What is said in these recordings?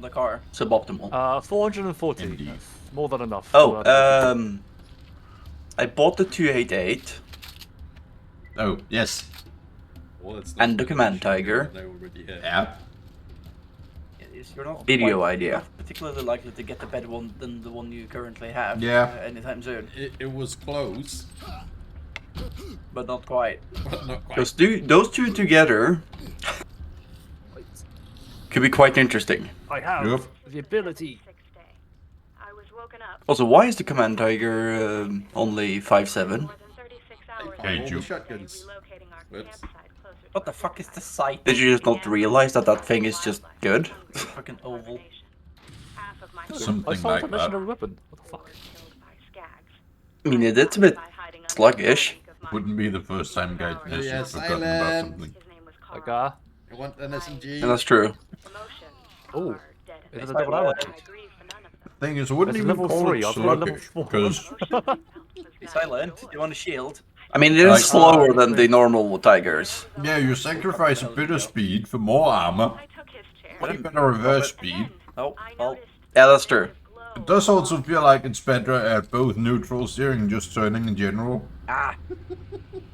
the car? Suboptimal. 440. Indeed. That's more than enough. Oh, I bought the 288 Oh, yes. Well, it's not and the Command Tiger. they already have. Yeah. You're not Video quite- idea. you're not particularly likely to get the better one than the one you currently have. Yeah. Anytime soon, It was close, but not quite. but not quite. Those two together could be quite interesting. I have Yep. the ability. I was woken up Also, why is the Command Tiger only 5'7"? more than 36 hours Hey, All Ju- the shotguns. relocating our Whoops. campsite closer to What the our fuck is the sight? Did you just not realize that that thing is just good? Fucking oval. half of my Something I saw like a that. legendary weapon. What the fuck? killed by skags. I mean, it's a bit sluggish. Wouldn't be the first time guys has Yeah, forgotten about silent. something. His name was Like, Carl. I want an SMG. And that's true. Emotions Oh, are dead is and it the double ammo? I grieve for none of them. Thing is, I wouldn't It's even level call 3, it I've got a level sluggish, 4. because Be silent. Do you want a shield? I mean, it Like- is slower than the normal tigers. yeah, you sacrifice a bit of speed for more armor, I took his chair. way better reverse speed. Oh, I well. noticed Yeah, that's true. his glow. It does also feel like it's better at both neutral steering and just turning in general.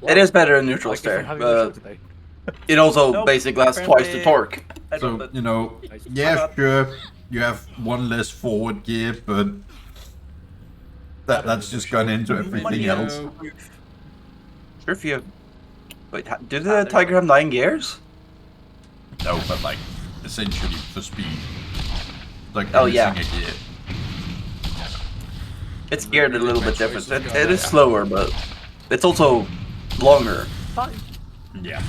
It is better in neutral Like, different stare, having a but shot today. it also Nope, basically has twice the apparently- torque. I don't So, know, you know, Nice. yeah, sure, you have one less forward gear, but that's just gone into everything else. Sure, if you... Wait, did the tiger have 9 gears? No, but like, essentially for speed. Like, Oh, yeah. anything a gear. It's geared a little bit different. It is slower, but it's also longer. Yeah.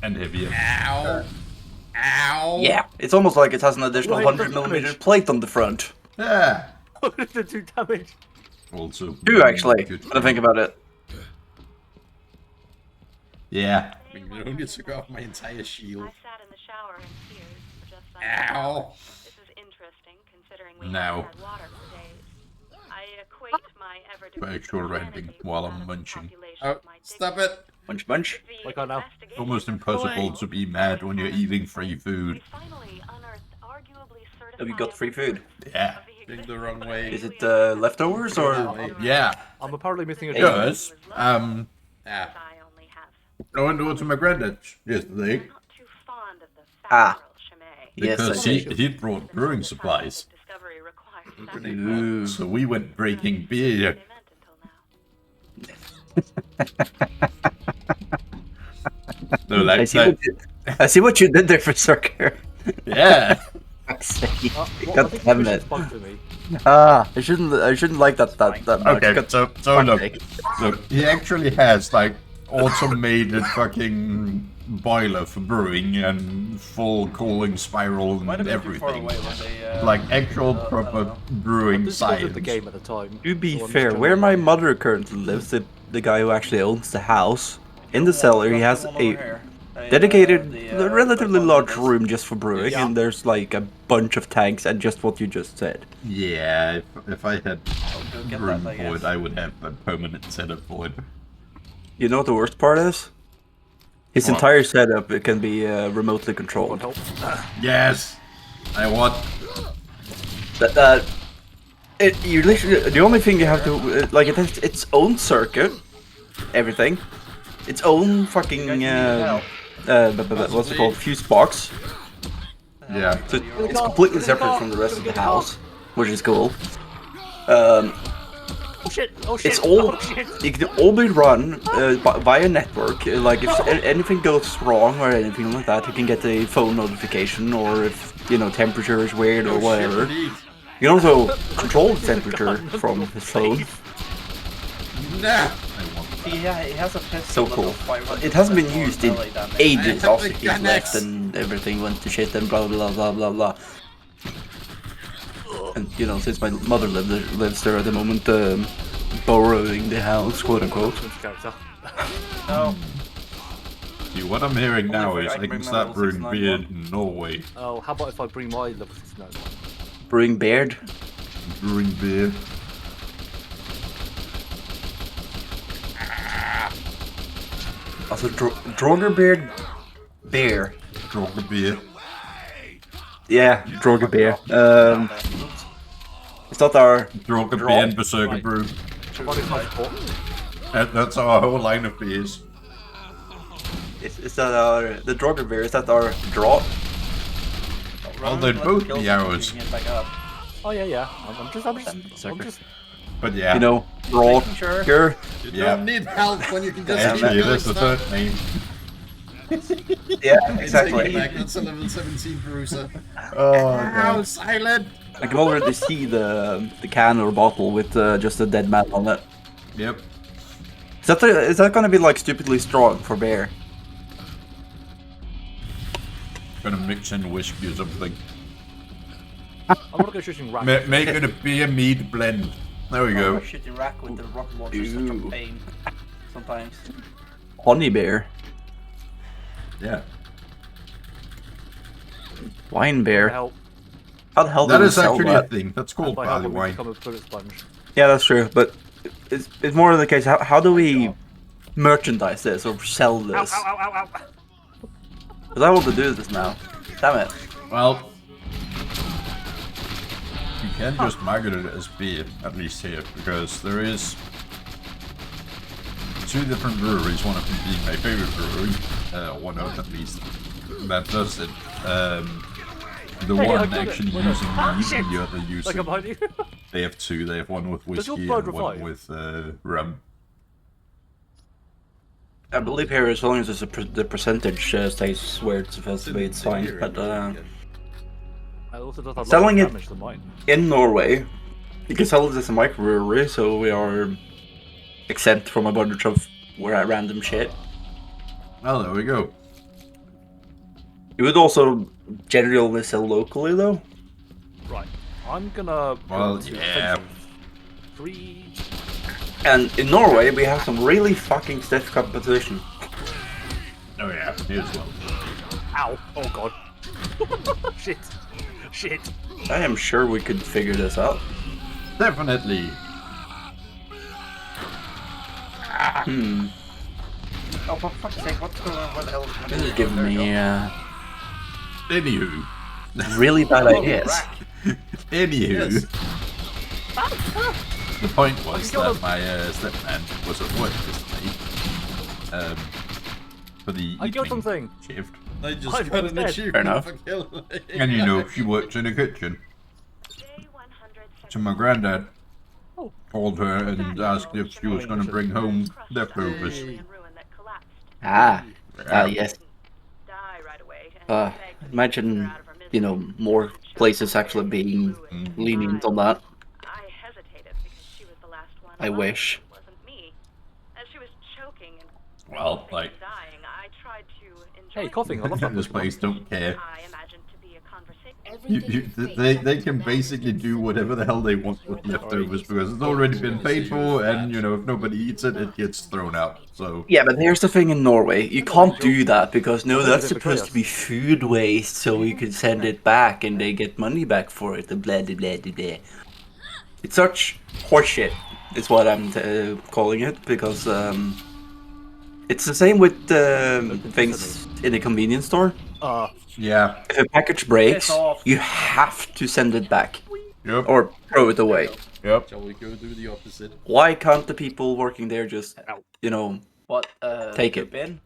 And heavier. Ow. Ow. Yeah, it's almost like it has an additional Wait, 100mm plate on the front. Yeah. What did it do damage? Also. 2 actually, good. when I think about it. Yeah. I mean, you only took off my entire shield. I sat in the shower in tears for just like Ow. This is interesting considering we No. haven't had water for days. I equate my ever For actual ranting while I'm munching. Oh, stop it. Munch, munch. Like I know. Almost impossible to be mad when you're eating free food. Have you got free food? Yeah. Going the wrong way. Is it leftovers or? Yeah. I'm apparently missing a Because, Ah. I went over to my granddad's yesterday Not too fond of the Ah. Chimay. Yes, I because see. he brought brewing supplies. Discovery requires Pretty Ooh. So we went breaking beer. No, like that. I see what you did there for Circuit. Yeah. I God think damn the it. mission's bugged to me. I shouldn't like that much. Okay, God- so fuck's look, sake. he actually has like automated fucking boiler for brewing and full cooling spiral Might and have been too far everything. away when they, Like actual I don't proper know. brewing This wasn't science. the game at the time. To be so I'm fair, just where trying my to- mother currently lives, the guy who actually owns the house, in the cellar he has a dedicated, relatively large room just for brewing, Yeah. and there's like a bunch of tanks and just what you just said. Yeah, if I had go get room that, I for it, guess. I would have a permanent setup for it. You know what the worst part is? His What? entire setup it can be remotely One controlled. help. Yes, I want. You literally the only thing you have to like it has its own circuit, everything, its own fucking what's it called, fuse box. Yeah. So it's completely separate from the rest of the house, which is cool. Oh shit! Oh shit! It's all Oh shit! it can all be run via network. Like if anything goes wrong or anything like that, you can get a phone notification, or if temperature is weird or whatever. Indeed. You can also control the temperature from his phone. Nah. Yeah, it has a So cool. It hasn't been used in ages after he left and everything went to shit and blah blah blah blah blah. And since my mother lives there at the moment, borrowing the house, quote unquote. Character. No. See, what I'm hearing now if is I I can can bring my start level brewing 69 beer one. in Norway. Oh, how about if I bring my level 69? Brewing beard. Brewing beer. Also, DraugrBeard beer. DraugrBeard. Yeah, DraugrBeard. It's not our. DraugrBeard Berserker Brew. That's our whole line of beers. Is that our the DraugrBeard? Is that our draw? Well, they'd both be ours. Oh yeah. I'm just. But yeah. You know, Drauger. You Yeah. don't need help when you can just Actually, keep that's the doing third name. Yeah, Take it exactly. back, that's a level 17 bruiser. Oh, Ow, God. silent! I can already see the can or bottle with just a dead man on it. Yep. Is that gonna be like stupidly strong for bear? Gonna mix in whiskey or something. I'm gonna go shooting rat. Make it a beer mead blend. There we go. Shooting rack with the rocket launcher is such a Ooh. pain. Sometimes. Honey bear, Yeah. wine bear. Help. How the hell do That we is sell actually that? a thing. That's called By barley help, we wine. become a bullet sponge. Yeah, that's true. But it's more of the case. How do we merchandise this or sell this? Ow. Because I want to do this now. Damn it. Well, you can just market it as beer, at least here, because there is 2 different breweries, one of them being my favorite brewery, one of at least, that does it. The Hey, I one got it. actually Wait, no. using Ah, mead shit. and the other Like using... I'm behind you. They have 2, they have one with Does your whiskey blood and one revive? with rum. I believe here, as long as it's the percentage stays where it's supposed to be, it's fine. But I also does have Selling less it- damage than mine. in Norway, you can sell it as a microbrewery, so we are exempt from a bunch of random shit. Well, there we go. You would also generally sell locally, though. Right. I'm gonna. Well, go to yeah. fencing. 3. And in Norway, we have some really fucking stiff competition. Oh yeah, here's one. Ow. Oh god. Shit. I am sure we could figure this out. Definitely. Oh, for fuck's sake, what's going on? What the hell is This is giving me Anywho. really bad ideas. Anywho. Yes. The point was got that my stepman was at work yesterday. For the I got evening something. shift. I just I'm got an dead. achievement Fair enough. for killing. And you know, she works in a kitchen. Day 100 So my granddad Oh. called her and asked if she was going to bring home leftovers. Yes. Die right away and beg to Imagine, her out of her you know, misery. more places actually being lenient on that. I hesitated because she was the last one. I alive. wish. It wasn't me. As she was choking and Well, like, dying, I tried to enjoy Hey, coughing. I love that. this place don't care. I imagined to be a conversation. They can basically do whatever the hell they want with leftovers because it's already been paid for, and you know if nobody eats it, it gets thrown out. So Yeah, but here's the thing in Norway. You can't do that because, no, that's supposed to be food waste, so you can send it back and they get money back for it, and blah, blah, blah, blah, blah. It's such horseshit, is what I'm calling it, because it's the same with things in a convenience store. yeah, If a package breaks, Piss off. you have to send it back yep, or throw it away. yep. Shall we go do the opposite? Why can't the people working there just, you know, What? Take it. Bin?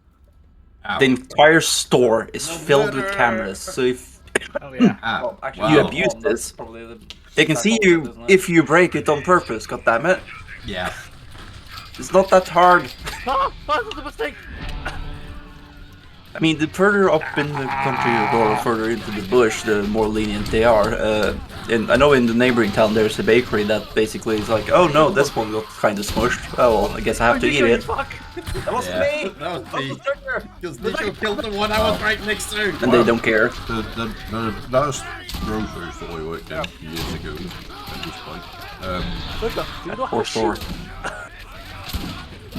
the entire store is filled with cameras, so if Oh yeah. Well, actually, You Wow. abuse that's this. probably the they can see you if you break it on purpose, goddammit. Yeah. It's not that hard. Ah, that was a mistake. I mean, the further up in the country you go, or further into the bush, the more lenient they are. And I know in the neighboring town there's a bakery that basically is like, oh no, this one got kind of smushed. Oh well, I guess I have to eat it. Fuck. That was Yeah. me! That was me. Trigger! Because Nico killed the one I was right next to. And they don't care. The last grocery store we worked in years ago at this point. Or store.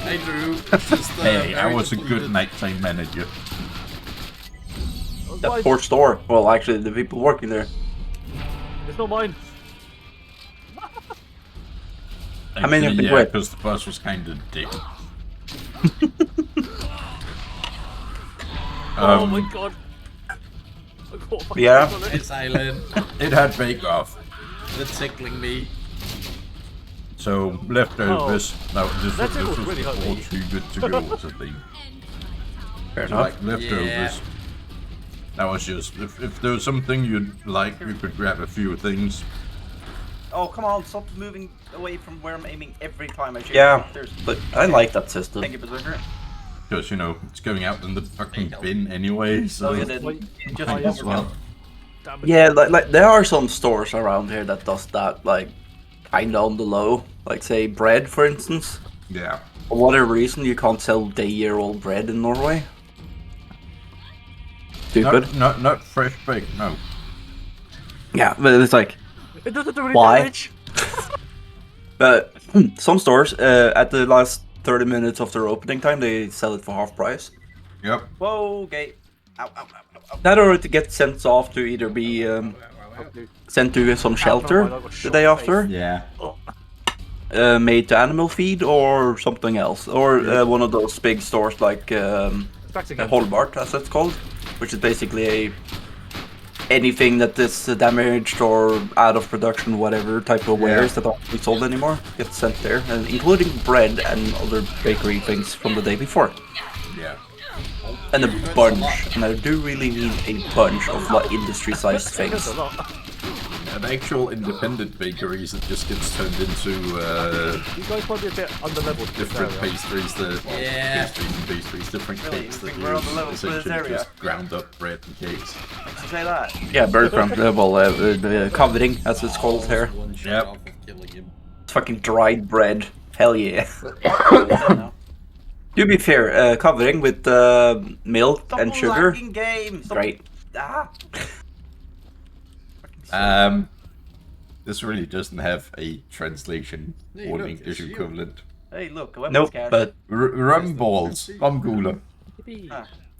Hey Drew. Just, Hey, I very was a good disappointed. nighttime manager. That poor store. Well, actually, the people working there. It's not mine. How many have been yeah, quit? because the bus was kind of dick. Oh my god. Yeah. It's silent. It had bake off. It's tickling me. So leftovers. Now this That was was really before hungry. Too Good to Go was a thing. Fair So enough. like leftovers. Yeah. That was just if there was something you'd like, you could grab a few things. Oh, come on, stop moving away from where I'm aiming every time I shoot. Yeah, There's... but I like that system. Thank you, Berserker. Because, you know, it's going out in the fucking bin anyway, so... Oh, you did. Wait, You just might as well. Damn it. Yeah, like there are some stores around here that does that, like, kinda on the low. Like, say, bread, for instance. Yeah. For whatever reason, you can't sell day-year-old bread in Norway. Stupid. Not fresh baked, no. Yeah, but it's like, It doesn't do any why? damage. But some stores, at the last 30 minutes of their opening time, they sell it for half price. Yep. Whoa, okay. Ow, ow, ow, ow, ow. That or to get sent off to either be sent to some shelter the day after, Yeah. made to animal feed, or something else. Or one of those big stores like Back again. Holbart, as it's called, which is basically anything that is damaged or out of production, whatever type of wares that aren't being sold anymore, gets sent there, and including bread and other bakery things from the day before. Yeah. And a bunch, and I do really mean a bunch of like industry-sized That's things. a lot. And actual independent bakeries that just gets turned into You guys might be a bit under-leveled for this different area. pastries, Yeah. different Really? cakes You that think we're on the use level for this essentially area? just ground up bread and cakes. Did you say that? Yeah, breadcrumb, covering, as it's called here. One shot Yep. off of killing him. It's fucking dried bread. Hell yeah. No. To be fair, covering with milk Stop and sugar, lagging game. Stop. great. Ah. This really doesn't have a translation Hey, or look, English it's you. equivalent. Hey, look, a weapons Nope, cache. but Rum balls, rum cooler.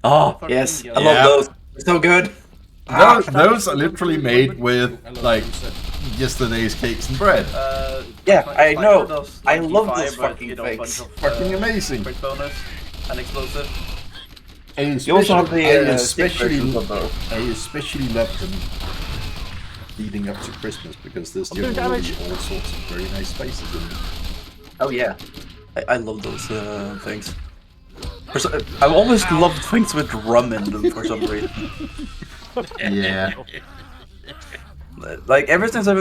oh Fucking yes, yeah. I love those. They're so good. Those are literally made with like yesterday's cakes and bread. Yeah, I know. Those I love 95, those but, fucking you know, bunch things. of, Fucking amazing. quick bonus and explosive. You also have the I stick especially, versions of those. I especially love them leading up to Christmas because there's doing generally damage. all sorts of very nice spices in them. Oh yeah, I love those things. I've always loved things with rum in them for some reason. Yeah. Like ever since I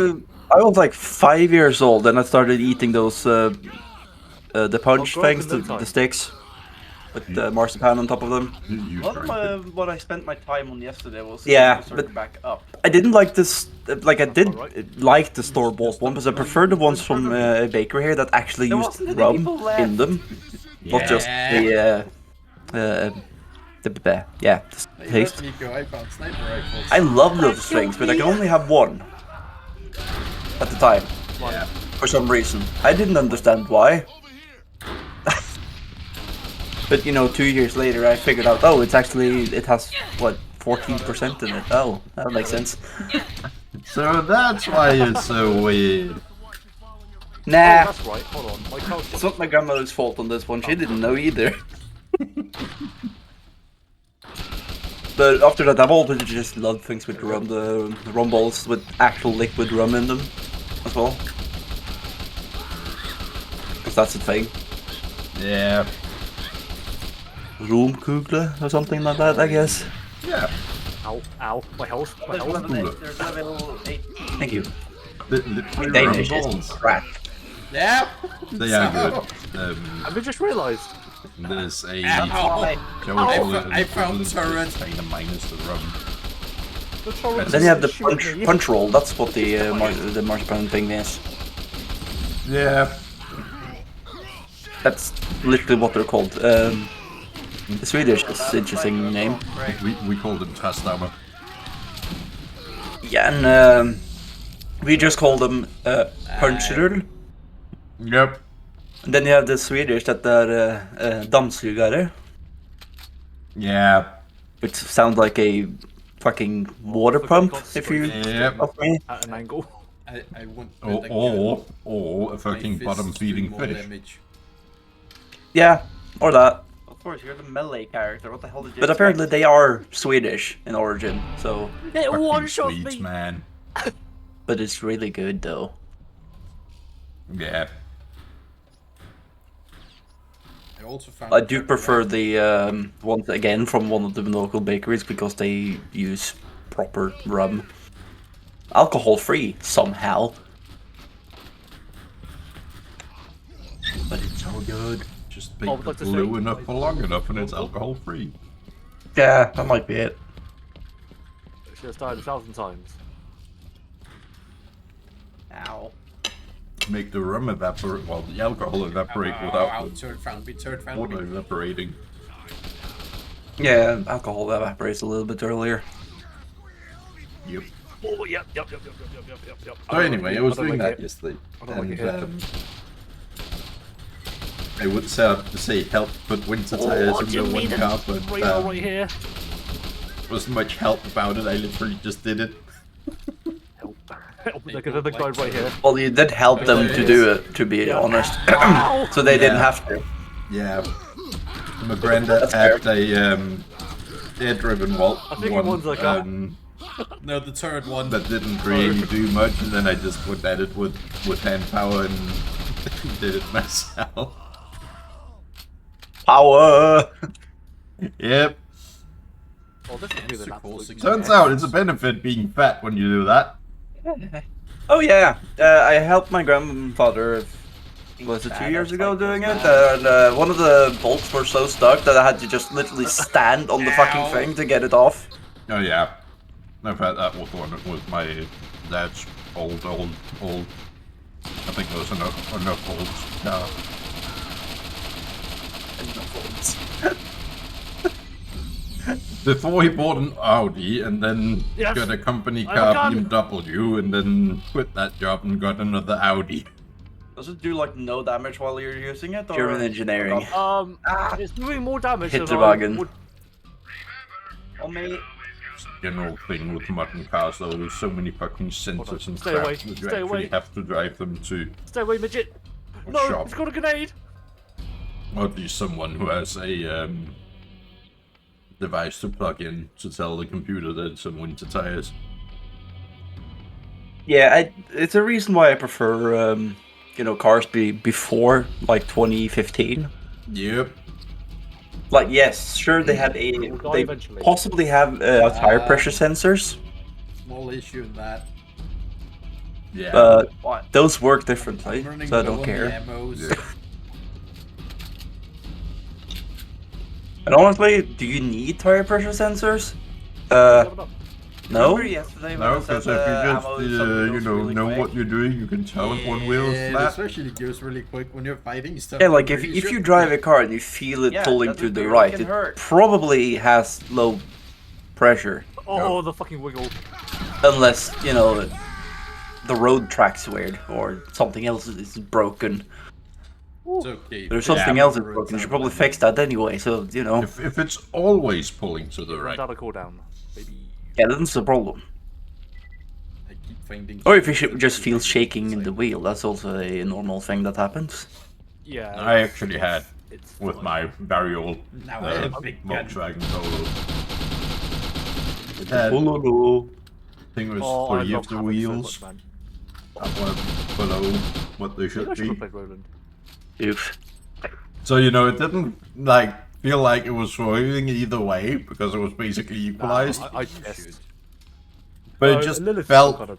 was like 5 years old, and I started eating those the punch grow up things, in no the time. sticks with marzipan on top of them. You A lot tried it. of what I spent my time on yesterday was Yeah, sort of but- back up. I didn't like this. Like I did alright. like the store-bought one, because I prefer the ones from a bakery here that actually There used wasn't any rum people left. in them, not just the Hey, taste. look, Nico, I found sniper rifles. I love those things, but I can only have one at the time. Yeah. For some reason. I didn't understand why. But you know, 2 years later I figured out, oh, it has, what, 14% in it. Oh, that makes sense. So that's why it's so weird. Oh, Nah, that's right. Hold on. My car's it's not my grandmother's fault on this one. She didn't know either. But after that, I've always just loved things with rum, the rum balls with actual liquid rum in them as well. Because that's the thing. Yeah. Rumkugler or something like that, I guess. Yeah. Ow, ow. My health. My There's health. level 8. There's level 8. Thank you. Literally Danish rum is balls. crap. Yeah. They are good. Have you just realised? There's a... Ow. Shall we call it an I found equivalent turret. kinda minus the rum. The torrent Then you have the is shooting me. punch roll. That's what the marzipan thing is. Yeah. That's literally what they're called. The Swedish is an interesting name. We call them Tastammer. Yeah, and we just call them punchrull. Yep. And then you have the Swedish that are dammsugare, Yeah. which sounds like a fucking water pump, if you Yep. ask me. At an angle. I want Or a my fucking fists bottom do feeding more fish. damage. Yeah, or that. of course, you're the melee character. What the hell did you But apparently they are Swedish in origin, so. It Fucking one-shot Swedes, me! man. But it's really good though. Yeah. I also found. I do prefer the ones again from one of the local bakeries because they use proper rum. Alcohol free somehow. But it's so good. Just I make would it like to say- low enough for long enough and it's alcohol free. Yeah, that might be it. Should have started 1,000 times. Ow. Make the rum evaporate, well, the alcohol evaporate Ow, without turret found me, turret the found water me. evaporating. Yeah, alcohol evaporates a little bit earlier. Yep. Oh, yep. So anyway, I was doing like that it. yesterday. I don't like And, it. I would set up to say help put winter tires Oh, in the Jim one needed car, but radar right here. wasn't much help about it. I literally just did it. Help. Look at the guy right here. Well, you did help them to do it, to be Yeah. honest. Ow. So they didn't Yeah. have to. Yeah. My granddad had a air-driven I think one, one's like that. No, the turret one. that didn't really do much, and then I just went at it with hand power and did it myself. Power! Yep. Oh, this is Super an cool, absolute 6 Turns out it's a benefit being fat when you do that. Oh yeah, I helped my grandfather, was it 2 years ago doing it? And one of the bolts were so stuck that I had to just literally stand on the fucking Ow. thing to get it off. Oh yeah. I've had that with one with my dad's old. I think there was enough bolts. Yeah. Before he bought an Audi and then Yes. got a company I'm car done. BMW and then quit that job and got another Audi. Does it do like no damage while you're using it? Or... German engineering. It's doing more damage Hit than the I wagon. would. Oh, mate. General thing with modern cars though, there's so many fucking sensors and Stay crap away, that you stay actually away. have to drive them to, Stay away, midget. No, shop. it's got a grenade. or at least someone who has a device to plug in to tell the computer that it's some winter tires. Yeah, it's a reason why I prefer, cars before like 2015. Yep. Like, yes, sure they have they eventually. possibly have tire pressure sensors, Small issue in that. Yeah. but What? those work I'm differently, running so I low don't on care. the ammos. Yeah. And honestly, do you need tire pressure sensors? No? Remember yesterday when No, I said because if you just, ammo suddenly goes really know quick? what you're doing, you can tell if one wheel's Yeah, flat. especially goes really quick when you're fighting stuff. Yeah, like where if you you should- drive a car and you feel it Yeah, pulling that to would the be right, fucking it hurt. probably has low pressure. Oh, the fucking wiggle. Unless, the road track's weird or something else is broken. It's okay. There's Yeah. something else that's broken. You should probably fix that anyway, so, If it's always pulling to the right. Without a cooldown, baby. yeah, that's the problem. I keep finding. Or if you just feel shaking in the wheel, that's also a normal thing that happens. Yeah. I actually had It's with fine. my very old Now I have a big gun. Volkswagen Polo. It had thing was Oh, I three love of the having so wheels much, man. that were below what they I should should have be. played Roland. Oof. So it didn't feel like it was swinging either way because it was basically equalized. I guessed. But No, it just Lilith felt kind of-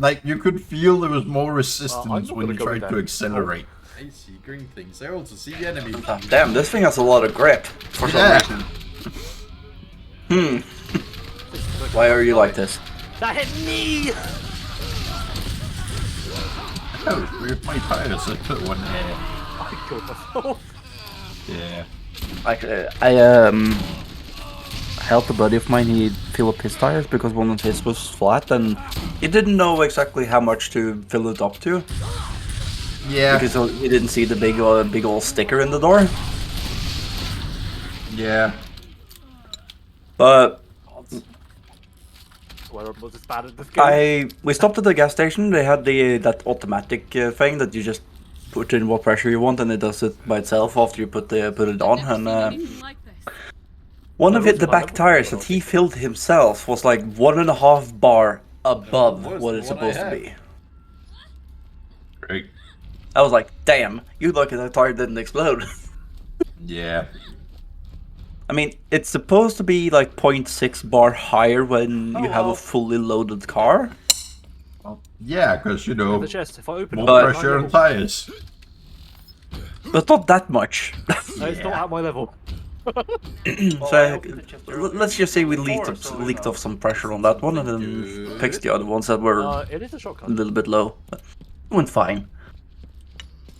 like you could feel there was more I'm resistance not when gonna you go with tried to that. accelerate. I see green things. I also see enemy. Damn, this thing has a lot of grip for some Yeah. reason. Why are you like this? That hit me! Oh, weird, my tires, I put one there. I killed myself. Yeah. I helped a buddy of mine. He filled up his tires because one of his was flat, and he didn't know exactly how much to fill it up to Yeah. because he didn't see the big old sticker in the door. Yeah. But Well, was it bad at this game? we stopped at the gas station. They had that automatic thing that you just put in what pressure you want, and it does it by itself after you put it on. And one of the back tires that he filled himself was like 1.5 bar above was what the it's one I supposed to had. be. Great. I was like, damn, you lucky that tire didn't explode. Yeah. I mean, it's supposed to be like 0.6 bar higher when you have well. a fully loaded car. Well, yeah, because, you know, The chest. If I open more it, But- pressure on tires. But not that much. It's not at my level. Well, So I opened the chest let's just say we before, leaked, so, leaked you off some pressure on that one, and then Good. fixed the other ones that were It is a a shotgun. little bit low. But it went fine.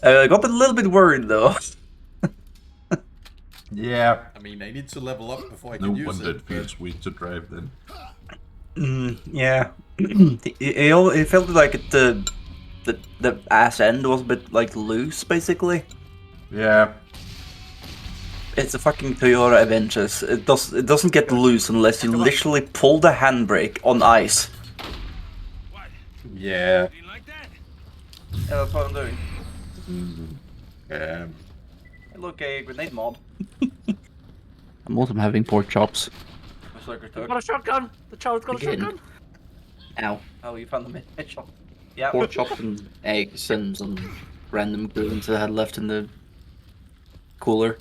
I got a little bit worried though. Yeah. I mean, I need to level up before I No can use wonder it. it feels sweet to drive then. Yeah. It felt like the ass end was a bit like loose, basically. Yeah. It's a fucking Toyota Aventus. It doesn't get loose unless you literally pull the handbrake on ice. Yeah. Yeah, that's what I'm doing. Um, Look, a grenade mod. I'm also having pork chops. A circuit I've took. got a shotgun. The child's got a Again. shotgun. Ow. Oh, you found the headshot. Yeah. Pork chops and eggs and some random goods I had left in the cooler.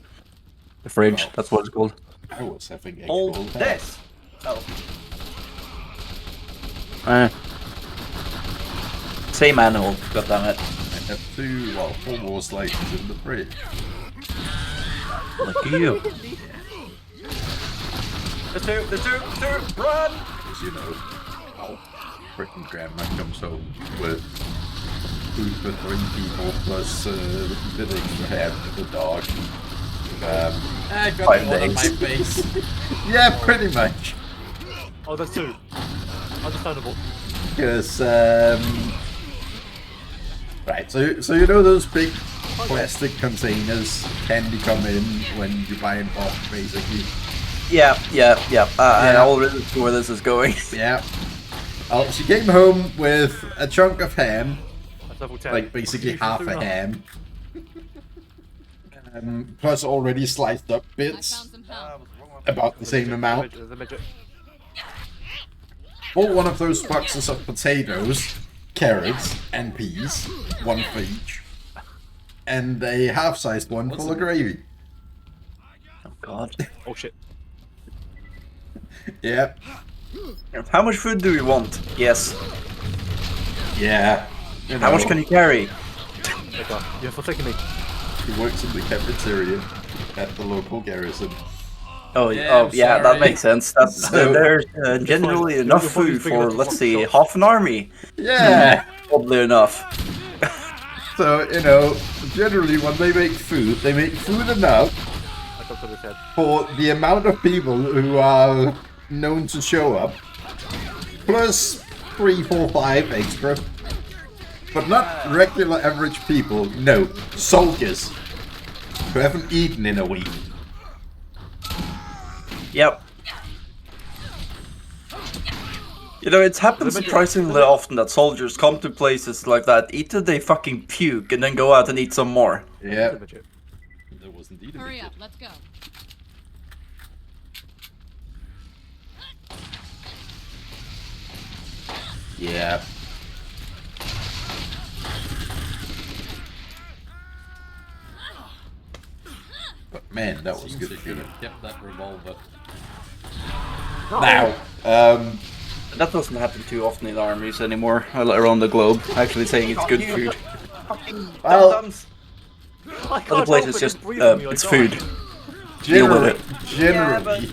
The fridge, Oh. that's what it's called. I was having egg Hold roll. this. Oh. Same animal, goddammit. I have 4 more slices in the fridge. Look at you. The two, run! Because, you know, freaking grandma comes home with food for 3 people plus a bit extra ham for the dog. I got 5 one on my days. face. Yeah, pretty much. Oh, there's 2. Understandable. Because, right, so you know those big plastic containers candy come in when you buy in bulk, basically? Yeah. I Yeah. already see where this is going. Yeah. She came home with a chunk of ham, That's level 10. like basically Fucking half through a now. ham, plus already sliced up bits, about the same amount. There's a midget. Bought one of those boxes of potatoes, carrots, and peas, one for each, and a half-sized one full of gravy. Oh god. Oh shit. Yep. How much food do we want? Yes. Yeah. You How much know, can you carry? Take off. You're forsaking me. He works in the cafeteria at the local garrison. Oh Yeah, I'm yeah, that sorry. makes sense. That's So- there's generally fine. enough You're probably food figuring for, out let's what see, shop. half an army. Yeah. Probably enough. So, you know, generally when they make food enough I got to his head. for the amount of people who are known to show up, plus 3, 4, 5 extra. But not regular average people, no, soldiers who haven't eaten in a week. Yep. You know, it's happened surprisingly often that soldiers come to places like that, eat till they fucking puke, and then go out and eat some more. There's a Yeah, midget. there was indeed a Hurry midget. up, let's go. Yeah. But man, that was good feeling. Kept that revolver. Now, That doesn't happen too often in armies anymore around the globe. Actually saying it's good food. Fucking Well- dum-dums. I Other can't places help it, just breathe on me, I it's die. food. Deal with generally, it. generally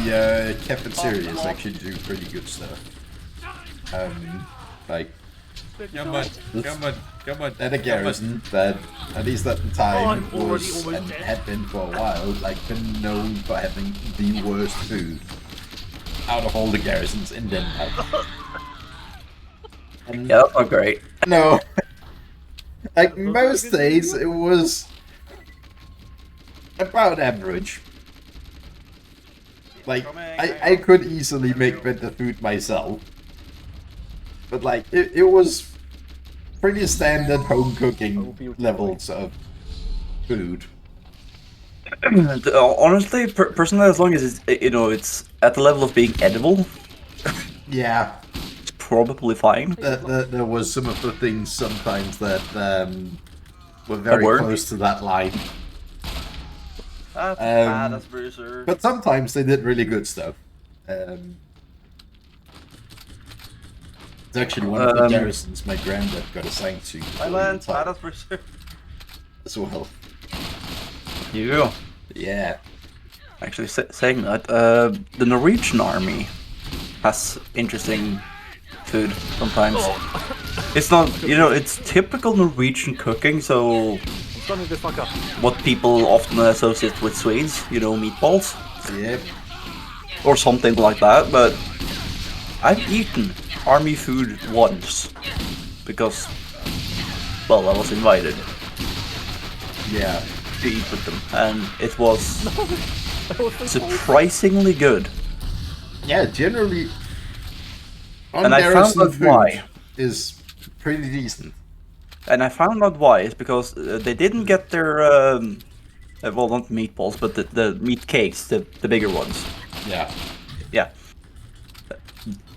the cafeterias actually do pretty good stuff. Like Come on, come on. at a garrison that, at least at the time, I'm already was almost and dead. had been for a while, like been known for having the worst food out of all the garrisons in Denmark. And Yeah, that's not great. no, like most days it was about average. Like I could easily make better food myself, but like it was pretty standard home cooking levels of food. Honestly, personally, as long as it's at the level of being edible, Yeah. it's probably fine. There was some of the things sometimes that were very weren't. close to that line. That's bad as Bruiser. But sometimes they did really good stuff. It's actually one of the garrisons my granddad got assigned to I learned bad as Bruiser. as well. You go. Yeah. Actually, saying that, the Norwegian army has interesting food sometimes. It's not, it's typical Norwegian cooking, so Stunning this fucker. what people often associate with Swedes, meatballs Yep. or something like that. But I've eaten army food once because, well, I was invited Yeah. to eat with them, and it was surprisingly good. Yeah, generally, And I found garrison out food why. is pretty decent. And I found out why. It's because they didn't get their, well, not meatballs, but the meat cakes, the bigger ones. Yeah. Yeah.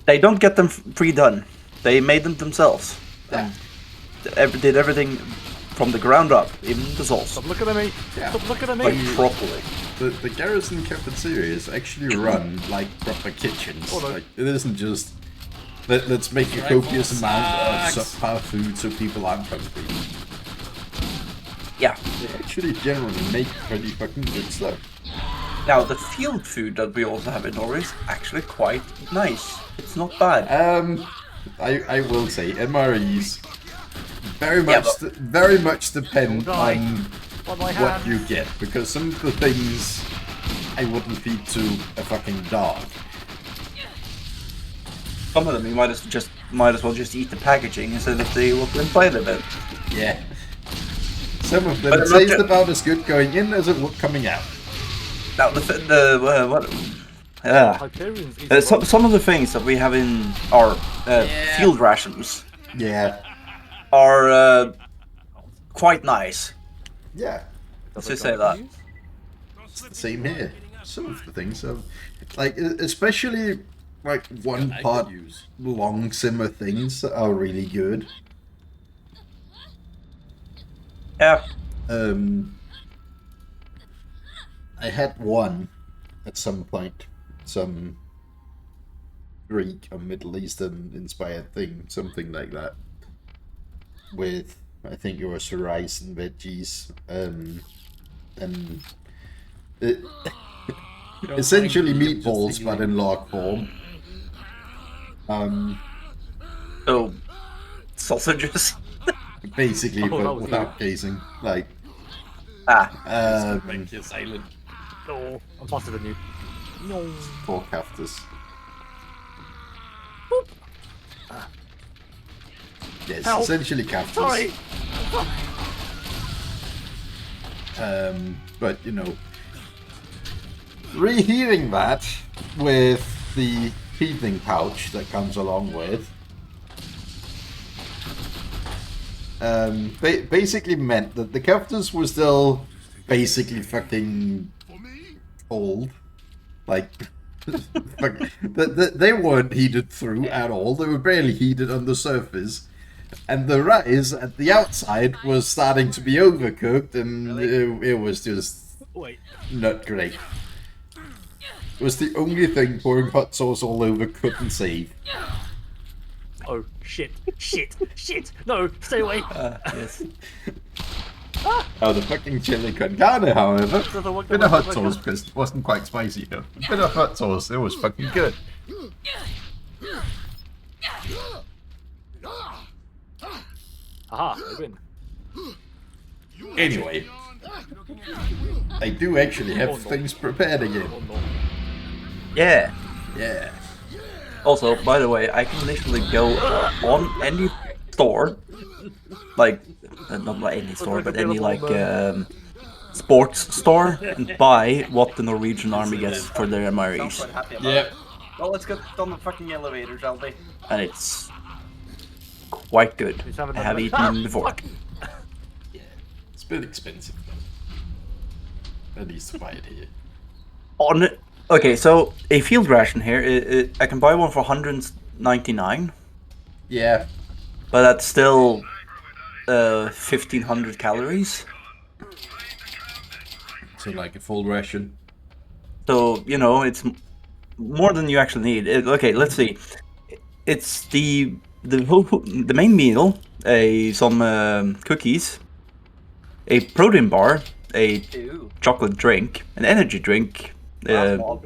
They don't get them pre-done. They made them themselves. Yeah. Did everything from the ground up, even the sauce. Stop looking at me. Yeah. Stop looking at me. Like, properly. The garrison cafeteria is actually run like proper kitchens. Oh, no. Like, it isn't just let's make a copious amount of subpar food so people aren't hungry. Yeah. They actually generally make pretty fucking good stuff. Now, the field food that we also have in Norway is actually quite nice. It's not bad. I will say MREs very Yeah, much depend on On my what hand. you get, because some of the things I wouldn't feed to a fucking dog. Some of them you might as well just eat the packaging instead of the what's inside of it. Yeah. Some of them But I'm not taste ju- about as good going in as it would coming out. Now what? Hyperions eat Some of the things that we have in our field rations Yeah. are quite nice. Yeah. Let's just say that. It's the same here. Some of the things are like, especially like one pot long simmer things are really good. Yeah. I had one at some point, some Greek or Middle Eastern inspired thing, something like that, with I think it was rice and veggies, and it, essentially meatballs but in log form. Oh, sausages. Basically, Oh, that but was without casing, like. Make you silent. No, I'm faster than you. No. Poor cactus. Yes, Help. essentially cactus. Sorry. But reheating that with the heating pouch that comes along with, basically meant that the cactus were still basically fucking old. Like, they weren't heated through at all. They were barely heated on the surface. And the rice at the outside was starting to be overcooked, and it was just Wait. not great. It was the only thing pouring hot sauce all over couldn't save. Oh, shit. Shit. Shit. No, stay away. Yes. Oh, the fucking chili con carne, however. Bit of hot sauce because it wasn't quite spicy though. Bit of hot sauce, it was fucking good. Aha, I win. Anyway, I do actually have things prepared again. Oh no. Yeah. Yeah. Also, by the way, I can literally go on any store, like not like any store, but any like sports store, and buy what the Norwegian army gets for their Sounds MREs, quite happy about Yeah. it. Well, let's get on the fucking elevator, shall we? and it's quite good. He's having I have a- eaten them before. Fuck. Yeah, it's a bit expensive though. At least to buy it here. Okay, so a field ration here, I can buy one for 199, Yeah, but that's still 1500 calories. so like a full ration. So, you know, it's more than you actually need. Okay, let's see. It's the main meal, some cookies, a protein bar, a Ew. chocolate drink, an energy drink. That's small.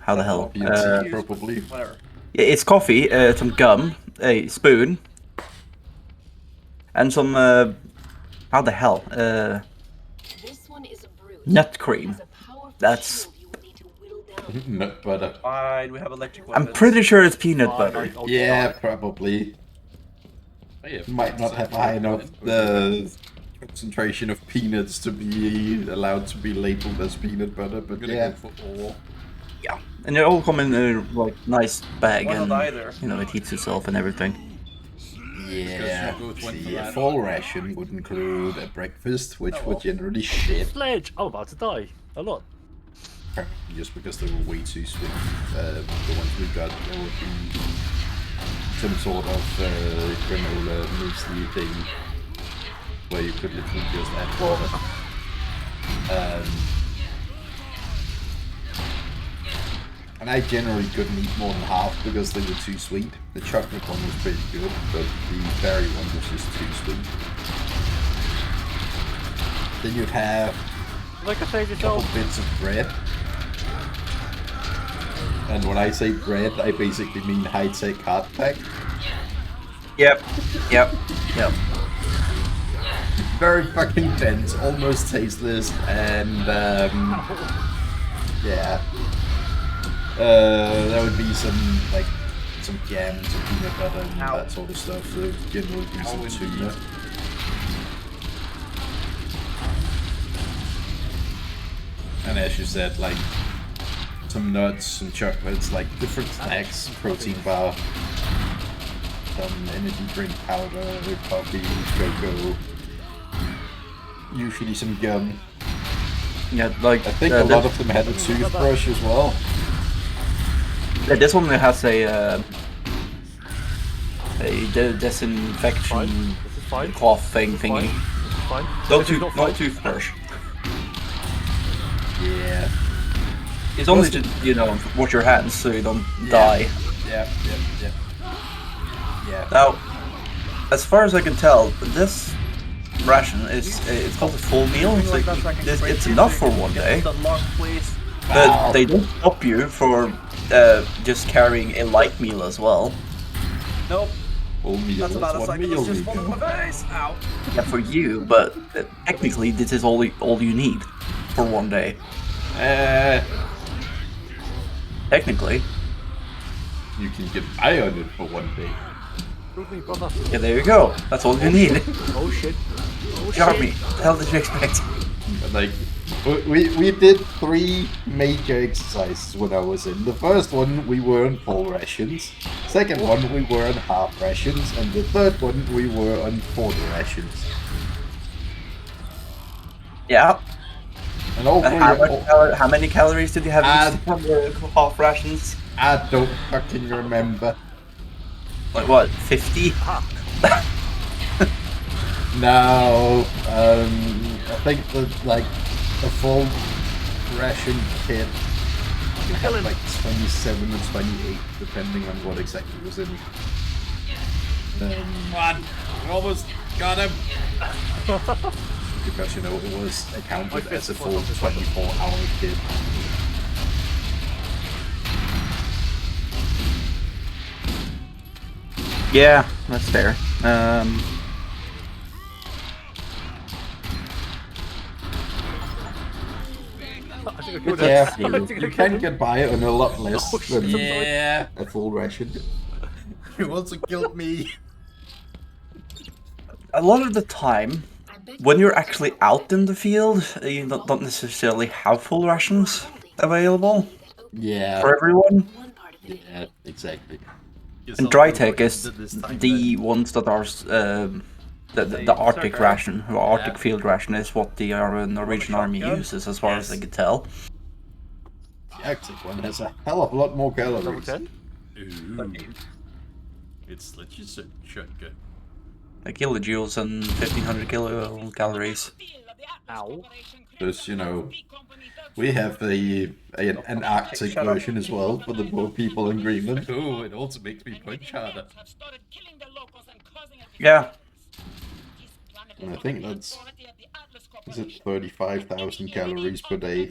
How the hell? PNC, probably. Whatever. It's coffee, some gum, a spoon, and some. How the hell? This one is a brute. Nut cream. Has a powerful That's- shield you will need to whittle down. Nut butter. Fine, we have electric I'm weapons. pretty sure it's peanut butter. Yeah, probably. Might not have high enough concentration of peanuts to be allowed to be labeled as peanut butter, but yeah. Go for all. Yeah, and they all come in a like nice bag, Why and not either? you know it heats itself and everything. Yeah, Because you both went for see, a that. full ration would include a breakfast, which would generally shit, Sledge! I'm about to die. A lot. just because they were way too sweet. The ones we got, there would be some sort of granola muesli thing where you could literally just add water. And I generally couldn't eat more than half because they were too sweet. The chocolate one was pretty good, but the berry one was just too sweet. Then you'd have Like I say a couple yourself. bits of bread. And when I say bread, I basically mean high-tech hardtack. Yep, yep. Very fucking dense, almost tasteless, and yeah. There would be some jam, some peanut butter, and that sort of stuff. So generally be some tuna. And as you said, like some nuts, some chocolates, like different snacks, protein bar, some energy drink powder, coffee, cocoa. Usually some gum. Yeah, like I think a lot of them had a toothbrush as well. this one has a disinfection Fine. This is fine. cloth thing This is thingy. fine. No, This is not fine. toothbrush. Yeah. It's only to wash your hands so you don't die. Yeah. Now, as far as I can tell, this ration is it's called a full meal. So it's enough for one day. The lock, please. But they don't stop you for just carrying a light meal as well. Nope. Full meal. That's about a one second. meal, Let's just follow Nico. my face. Ow. Yeah, for you, but technically this is all you need for one day. Technically. You can get by on it for one day. Shoot me, brother. Yeah, there you go. That's all you need. Oh shit. Oh Got shit. me. The hell did you expect? But like, we did 3 major exercises when I was in. The first one we were on full rations. Second one we were on half rations, and the third one we were on quarter rations. Yeah. And all three, How many calories did you have Uh, each time the half rations? I don't fucking remember. Like what, 50? No, I think a full ration kit you had like 27 or 28, depending on what exactly was in it. Come on, we almost got him. Because it was accounted My as a fist was full on the 24-hour kit. Yeah, that's fair. I think I killed Yeah, him. I think I you killed can him. get by on a lot less Oh, shit. than Yeah. a full ration. You also killed me. A lot of the time, when you're actually out in the field, you don't necessarily have full rations available Yeah, for everyone. One part of it. yeah, exactly. And dry tech is the ones that are the Arctic ration, or Arctic field ration is what the Norwegian army uses, as far as I can tell. The Arctic one has a hell of a lot more Level calories. 10? Ooh. It's legit shotgun. A kilojoules and 1500 kilocalories. Ow. Because, you know, we have an Arctic version as well for the poor people in Greenland. Oh, it also makes me punch harder. Yeah. And I think that's, is it 35,000 calories per day?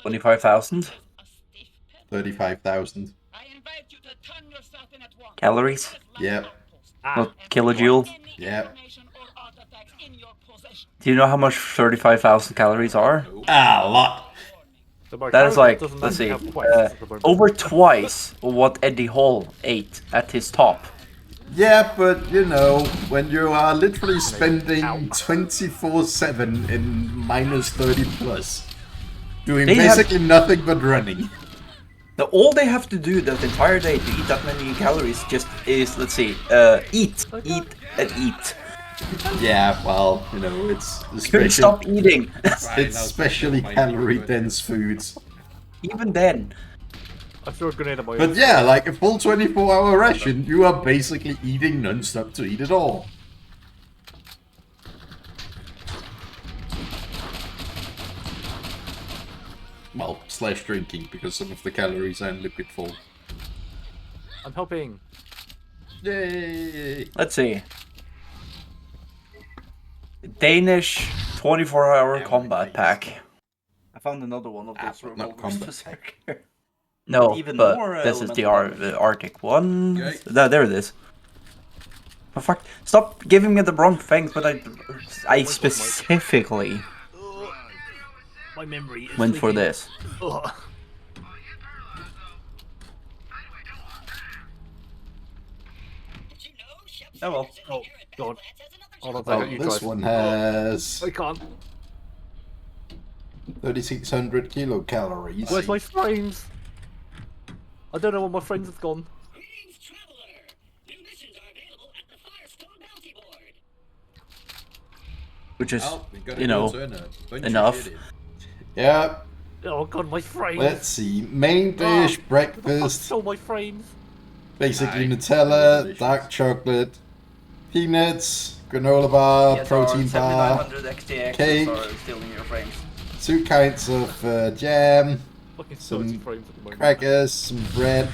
25,000 35,000. calories, Yep, not kilojoule. yep. Do you know how much 35,000 calories are? A lot. So my That is character like, doesn't let's see, have quests at the moment. over twice what Eddie Hall ate at his top. Yeah, but you know, when you are literally spending 24/7 in minus 30 plus, doing They have- basically nothing but running. Now, all they have to do that entire day to eat that many calories just is, let's see, eat, and eat. Yeah, well, you know, it's Couldn't stop eating. it's especially calorie dense foods. Even then. I threw a grenade at my But yeah, like a full 24-hour ration, you are basically eating non-stop to eat it all. Well, slash drinking, because some of the calories are in liquid form. I'm helping. Yay! Let's see. Danish 24-hour combat pack. I found another one of those but not combat pack. No, Even but more, this is the elemental damage. Arctic one. Okay. There it is. Oh, fuck! Stop giving me the wrong things. But I specifically My memory is went for leaking. this. Ugh. Oh well. Oh, God. Hold on a Well, second, you this try. one has I can't. 3,600 kilocalories. Where's my frames? I don't know where my frames have gone. Which is, Oh, we got a you know, bunch of enough. shit in. Yeah, Oh God, my frames. let's see. Main dish, breakfast, Stole my frames. basically Aye, Nutella, delicious. dark chocolate, peanuts, granola bar, Yes, protein bar, 7900 XTX cake. are stealing your frames. 2 kinds of jam, Fucking 30 Some frames at the moment. crackers, some bread,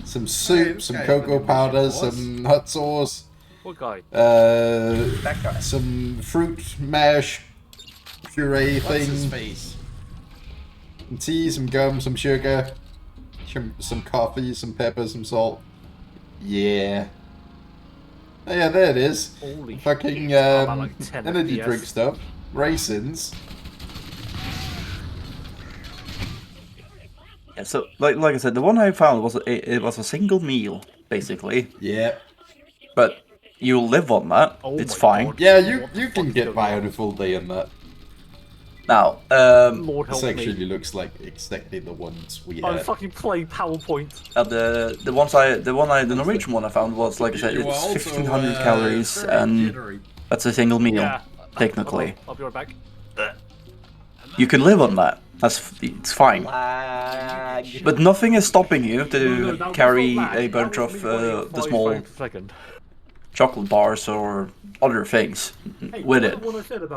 some soup, this some guy's cocoa been powder, boss. some hot sauce, What guy? That guy. some fruit mash, puree What's his thing, face? some tea, some gum, some sugar, some coffee, some pepper, some salt. Yeah. Oh yeah, there it is. Holy Fucking shit. I'm at like 10 energy FPS. drink stuff, raisins. Yeah, so like I said, the one I found was it was a single meal basically, Yeah. but you live on that. Oh It's my fine. God. Yeah, you What the can fuck's get going by on? on a full day on that. Now, Lord This help actually me. looks like exactly the ones we I'm had. fucking playing PowerPoint. the Norwegian one I found was, like I said, You are it's also, 1500 calories, very and jittery. that's a single meal, Yeah. technically. I'll be right back. You can live on that. It's fine. Lag. But nothing is stopping you No, to that was carry not lag. a That bunch was of me running at the 5 small frames per second. chocolate bars or other things with it,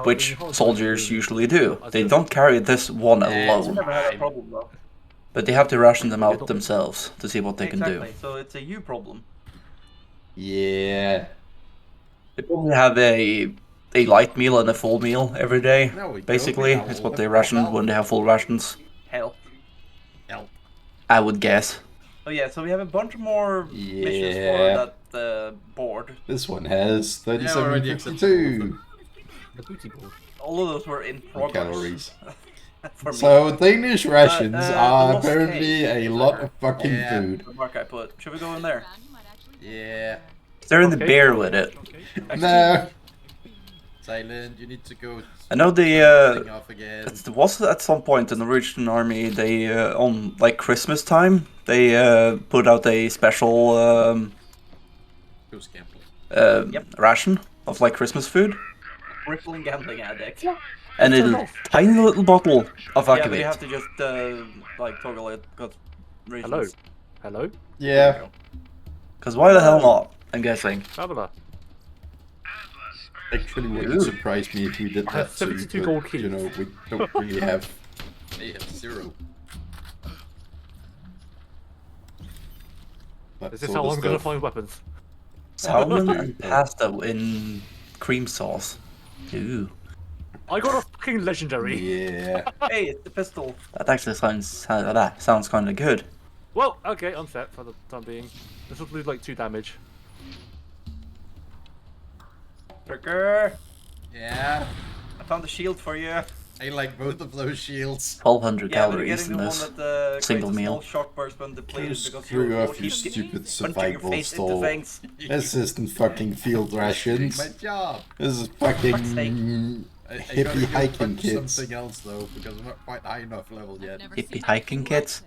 which soldiers usually do. They don't carry this one alone, Never had a problem though. but they have to ration them out themselves to see what they can do. Exactly. So it's a you problem. Yeah. They probably have a light meal and a full meal every day, No, we don't. basically. We It's don't. what they ration when they have full rations, Hell. Help. I would guess. Oh yeah, so we have a bunch more missions Yeah. for that board. This one has Yeah, already 3752 The booty board. All of those were in progress. calories. For me. So Danish rations the are lost apparently cake. a lot of fucking Yeah. food. The mark I put. Should we go in there? Yeah. They're in the Okay. beer with it. No, Silent, you need to go. I know thing the off again. it was at some point in the Norwegian army. They on like Christmas time they put out a special Goose gambling. ration of like Christmas food, Rippling gambling addict. and a tiny little bottle of Yeah, but you akvavit. have to just like toggle it. Got reasons. Hello. Hello. Yeah. Because why the hell not? I'm guessing. Traveler. Actually, wouldn't surprise me if we did I have that too. 72 but, gold keys. you know, we don't really have. They have 0. that Is this sort how of I'm gonna stuff. find weapons? Salmon and pasta in cream sauce. Ooh, I got a fucking legendary. Yeah. Hey, it's the pistol. that actually sounds kind of good. Well, okay, I'm set for the time being. This will do like 2 damage. Trigger. Yeah, I found a shield for you. I like both of those shields. 1200 Yeah, but you're calories getting in the this. one that single creates a meal. small shock burst when depleted because Screw you'll off, you keep stupid punching your survival face into stall. things. This isn't fucking field rations. My job. This is fuck's sake. fucking I hippie gotta go hiking punch kids. something else though, because I'm not quite high enough level yet. Hippie hiking kits.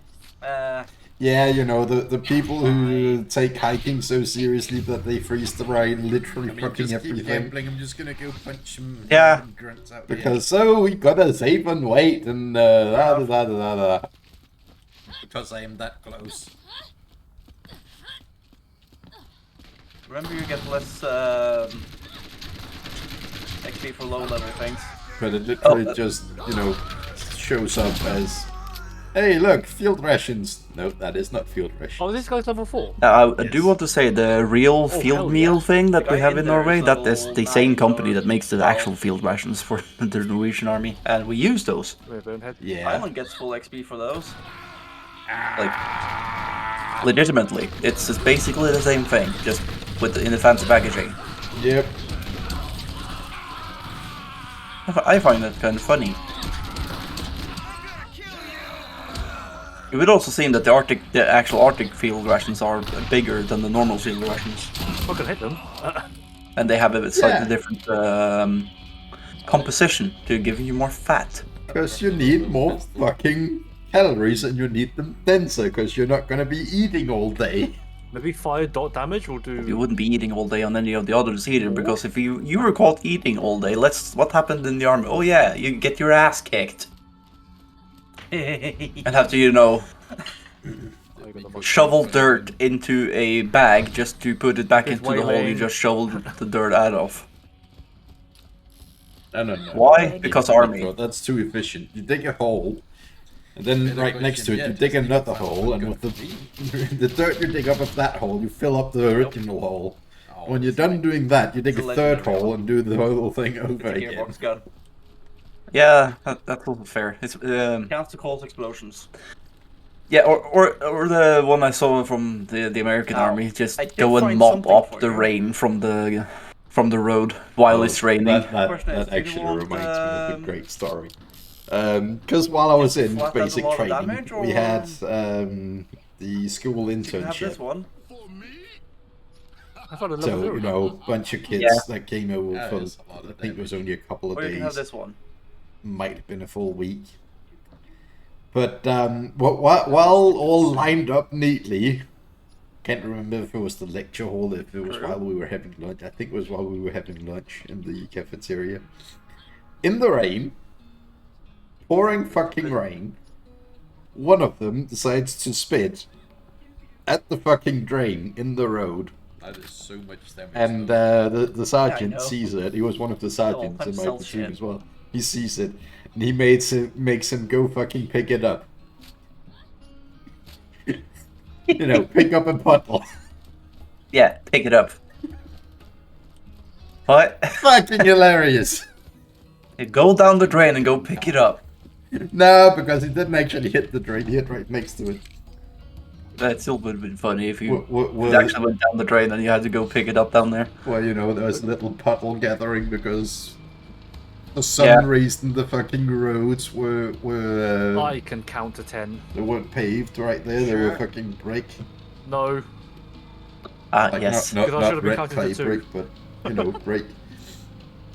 Yeah, you know, the people who take hiking so seriously that they freeze the rain, literally I mean, fucking just keep everything. gambling. I'm just gonna go punch some Yeah. random grunts out there. Because so we gotta save and wait and da da da da da. Because I am that close. Remember, you get less XP for low level things. But it literally Oh. just, you know, shows up as, hey, look, field rations. No, that is not field rations. Oh, this guy's level 4. Now, I do want to say the real hell field meal yeah. thing that The we guy have in in there Norway, is that is level the same 9 company or that makes the 12. actual field rations for the Norwegian army, and we use those. Bonehead. Yeah. Island gets full XP for those. Like, legitimately, it's just basically the same thing, just in the fancy packaging. Yep. I find that kind of funny. It would also seem that the actual Arctic field rations are bigger than the normal field rations, I can hit them. and they have a slightly Yeah. different composition to give you more fat. Because you need more fucking calories and you need them denser because you're not gonna be eating all day. Maybe fire dot damage will do. You wouldn't be eating all day on any of the others either, because if you were caught eating all day, what happened in the army? Oh yeah, you get your ass kicked and have to, you know, shovel dirt into a bag just to put it back It's into the hole you wailing. just shoveled the dirt out of. No. Why? Because army. That's too efficient. You dig a hole, and then Better right next to it, question you yet, dig just another fucking hole, and go with for the dirt you dig up of that hole, you fill up the original hole. Oh, When you're done doing that, you dig It's a a third legendary hole one. and do the whole thing over It's a again. gearbox gun. Yeah, that's also fair. It's Counts to cause explosions. yeah, or the one I saw from the American Now, army, just I did go and find mop something up for the you. rain from the road while it's raining. That Question is, do you actually want, reminds me of a um, great story. Because while I was in flat as a basic lot of training, damage, we or- had the school You can have this internship. one. I found a level So, 0. you know, a bunch of kids Yeah. that came over That for, is a lot of I think it was only a couple of Or you can have days. this one. Might have been a full week. But while all lined up neatly, can't remember if it was the lecture hall, if it was while we were having lunch. I think it was while we were having lunch in the cafeteria. In the rain, pouring fucking rain, one of them decides to spit at the fucking drain in the road. That is so much damage. And though. the sergeant know. sees it. He was one of the sergeants in my self platoon shit. as well. He sees it, and he makes him go fucking pick it up. You know, pick up a puddle. Yeah, pick it up. What? Fucking hilarious. Go down the drain and go pick it up. No, because he didn't actually hit the drain. He hit right next to it. That still would have been funny if you Well, actually went down the drain and you had to go pick it up down there. well, you know, there was a little puddle gathering because for some Yeah. reason the fucking roads were I can count to 10. they weren't paved right there. They were Sure. fucking brick. No. Ah, Like, yes. not Because I should have been red counting clay to 2. brick, but you know, brick.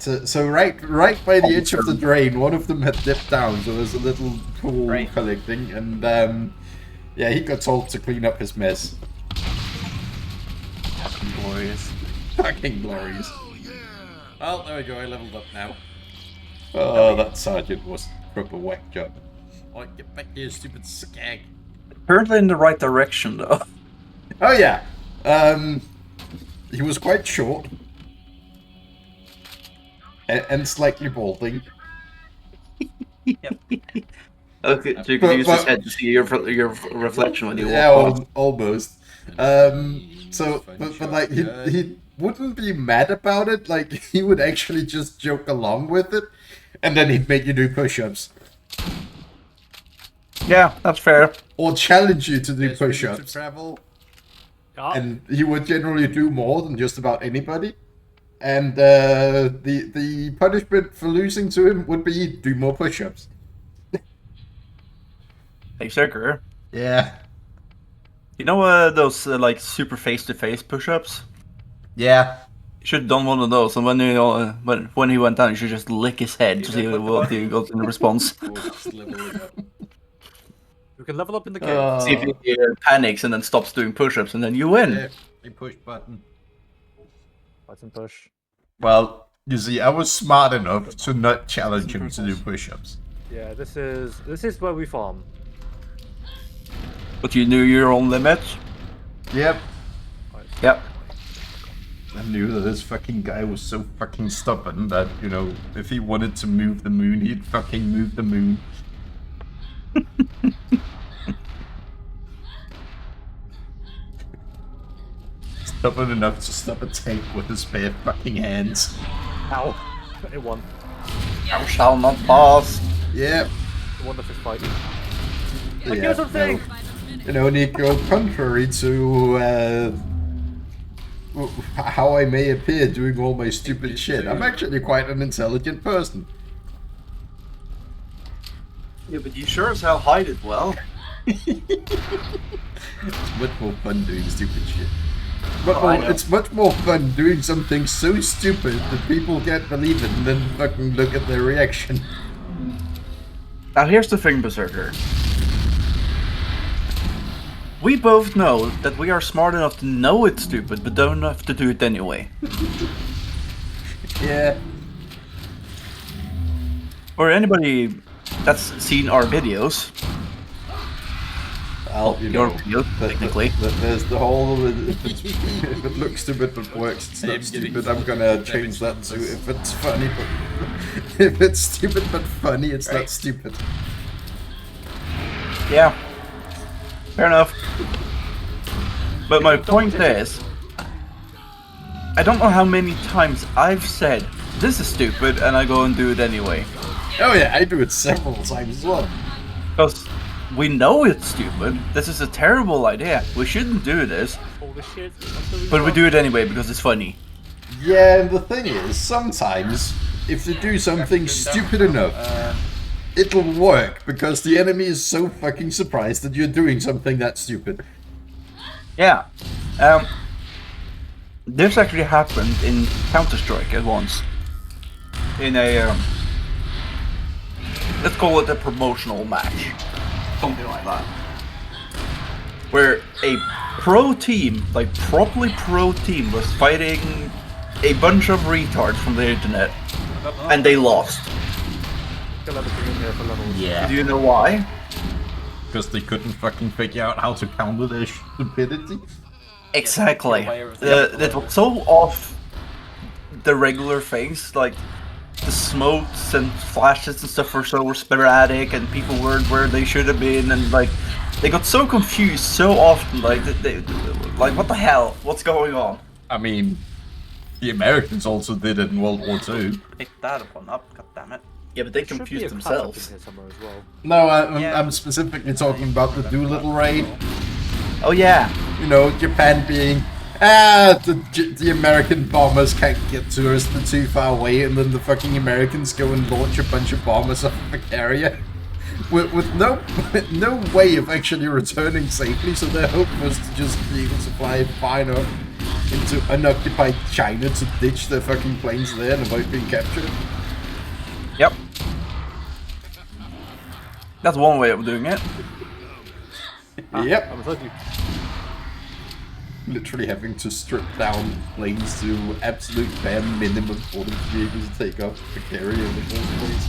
So right by the edge of the drain, one of them had dipped down, so there's a little pool Right. collecting, and yeah, he got told to clean up his mess. Glorious. Fucking glorious. Well, there we go. I leveled up now. Oh, that sergeant was a proper whack job. Oh, get back here, stupid skag. Currently in the right direction, though. Oh yeah, he was quite short and slightly balding. Okay, so you can use his head to see your reflection when you walk Yeah, past. almost. So, but like he wouldn't be mad about it. Like he would actually just joke along with it, and then he'd make you do push-ups Yeah, that's fair. or challenge you to do Yes, we need to push-ups. travel. Ah, And he would generally do more than just about anybody. And the punishment for losing to him would be do more push-ups. Hey, Cirker. Yeah. You know those like super face-to-face push-ups? Yeah. You should have done one of those, and when when he went down, you should just lick his head to see what he got in response. We'll just level it up. we can level up in the cave. See if he panics and then stops doing push-ups, and then you win. Yeah, a push button. Button push. Well, you see, I was smart enough to not challenge him to do push-ups. Yeah, this is where we farm. But you knew your own limits. Yep. Yep. I knew that this fucking guy was so fucking stubborn that, you know, if he wanted to move the moon, he'd fucking move the moon. Stubborn enough to stop a tank with his bare fucking hands. Ow! It won. Thou shall not pass. Yep. It won the fist fight. Yeah, Here's something. You know, Nico, contrary to how I may appear doing all my stupid shit, I'm actually quite an intelligent person. Yeah, but you sure as hell hide it well. It's much more fun doing stupid shit. But Oh, I know. it's much more fun doing something so stupid that people can't believe it and then fucking look at their reaction. Now here's the thing, Berserker. We both know that we are smart enough to know it's stupid, but don't enough to do it anyway. Yeah. Or anybody that's seen our videos, Well, you your know, video, technically. there's the whole if it looks stupid but works, it's not stupid. I'm gonna change that to if it's funny but if it's stupid but funny, it's not stupid. Yeah. Fair enough. But my point is, I don't know how many times I've said, this is stupid, and I go and do it anyway. Oh yeah, I do it several times as well. Because we know it's stupid. This is a terrible idea. We shouldn't do this. All the shit. But we do it anyway because it's funny. Yeah, and the thing is, sometimes if you do something stupid enough, it'll work because the enemy is so fucking surprised that you're doing something that stupid. Yeah. This actually happened in Counter-Strike at once. In a, let's call it a promotional match. Something like that. Where a pro team, like properly pro team, was fighting a bunch of retards from the internet. And they lost. Still everything in here for levels. Yeah. Do you know why? Because they couldn't fucking figure out how to counter their stupidity. Exactly. Yeah, everything. That was so off the regular things, like the smokes and flashes and stuff were so sporadic, and people weren't where they should have been, and like they got so confused so often. Like they like what the hell? What's going on? I mean, the Americans also did it in World War II. Pick that one up, goddammit. Yeah, but they There should be confused a class up themselves. in here somewhere as well. No, Yeah. I'm specifically talking about the Doolittle raid. Oh yeah. You know, Japan being, the American bombers can't get to us, they're too far away, and then the fucking Americans go and launch a bunch of bombers off the area. With no way of actually returning safely, so their hope was to just be able to fly far enough into unoccupied China to ditch their fucking planes there and avoid being captured. Yep. That's one way of doing it. Yep. I'm with you. Literally having to strip down planes to absolute bare minimum for them to be able to take off the carrier in the first place.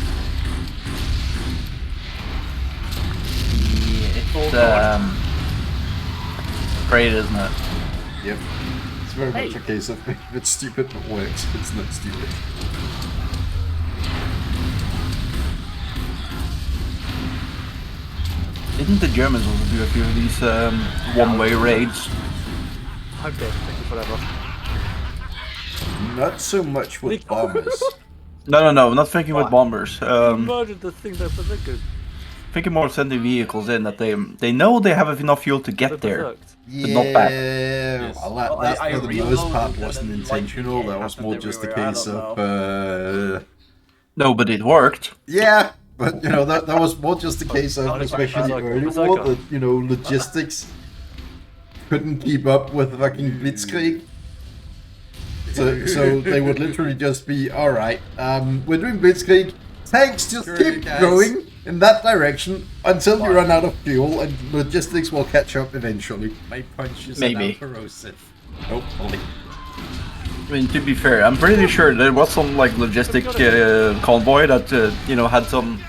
It's great, isn't it? Yep. It's very much a case of if it's stupid but works, it's not stupid. Didn't the Germans also do a few of these one-way raids? Okay, thank you forever. Not so much with bombers. No, not thinking with bombers. Murdered the thing that was good. Thinking more of sending vehicles in that they know they have enough fuel to get there. But not back. Yeah, well, that I for the most reloaded part and wasn't then intentional. lightning That was happened more just a everywhere, I case don't of No, but it worked. yeah, but you know that was more just a case of, especially early war, that you know logistics couldn't keep up with fucking Blitzkrieg. So they would literally just be, all right, we're doing Blitzkrieg. Tanks just keep going in that direction until you run out of fuel, and logistics will catch up eventually. My punches Maybe. are now corrosive. Hopefully. I mean, to be fair, I'm pretty sure there was some like logistic convoy that you know had some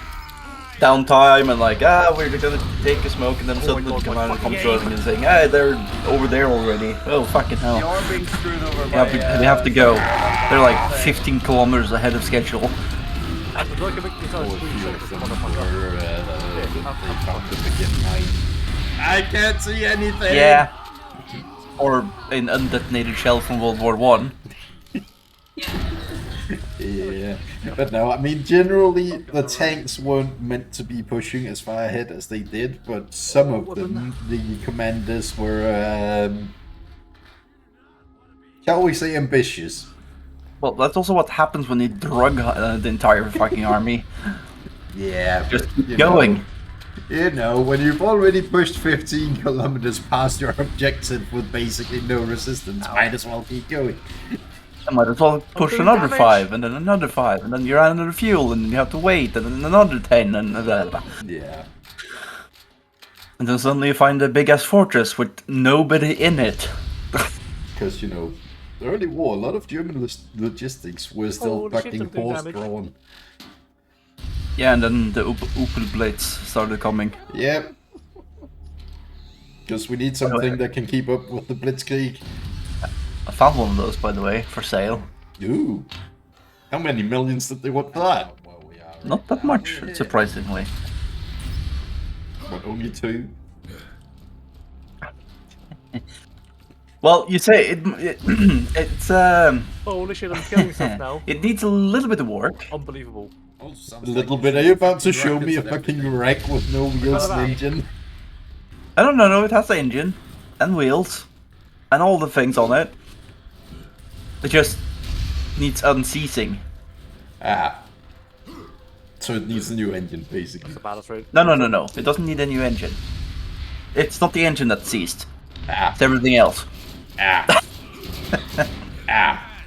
downtime and like we're gonna take a smoke, and then suddenly the commander comes to us and saying they're over there already. Oh fucking hell! You are being screwed over They have to go. They're like 15 kilometers ahead of schedule. And the Draugr Beard decides to shoot this motherfucker. I can't see anything. Yeah. Or an undetonated shell from World War One. Yeah, but no, I mean, generally the tanks weren't meant to be pushing as far ahead as they did, but some of them, the commanders were, shall we say, ambitious. Well, that's also what happens when you drug the entire fucking army. Yeah, Just but, keep going. You know, when you've already pushed 15 kilometers past your objective with basically no resistance, might as well keep going. I might as well push doing another damage. 5, and then another 5, and then you're out of fuel, and you have to wait, and then another 10, and blah, blah. Yeah. And then suddenly you find a big-ass fortress with nobody in it. Because, you know, the early war, a lot of German logistics were still Holy shit, fucking I'm doing damage. horse-drawn. Yeah, and then the Opel Blitz started coming. Yep. Because we need something that can keep up with the Blitzkrieg. I found one of those, by the way, for sale. Ooh. How many millions did they want for that? Not that much, surprisingly. What, only 2? Well, you say it's Holy shit, I'm killing myself now. it needs a little bit of work. Unbelievable. A little bit. Are you about to show me a fucking wreck with no wheels and engine? I don't know, it has the engine and wheels and all the things on it. It just needs unseizing. Ah. So it needs a new engine, basically. The ballast rate. No. It doesn't need a new engine. It's not the engine that's seized. Ah. It's everything else. Ah. Ah.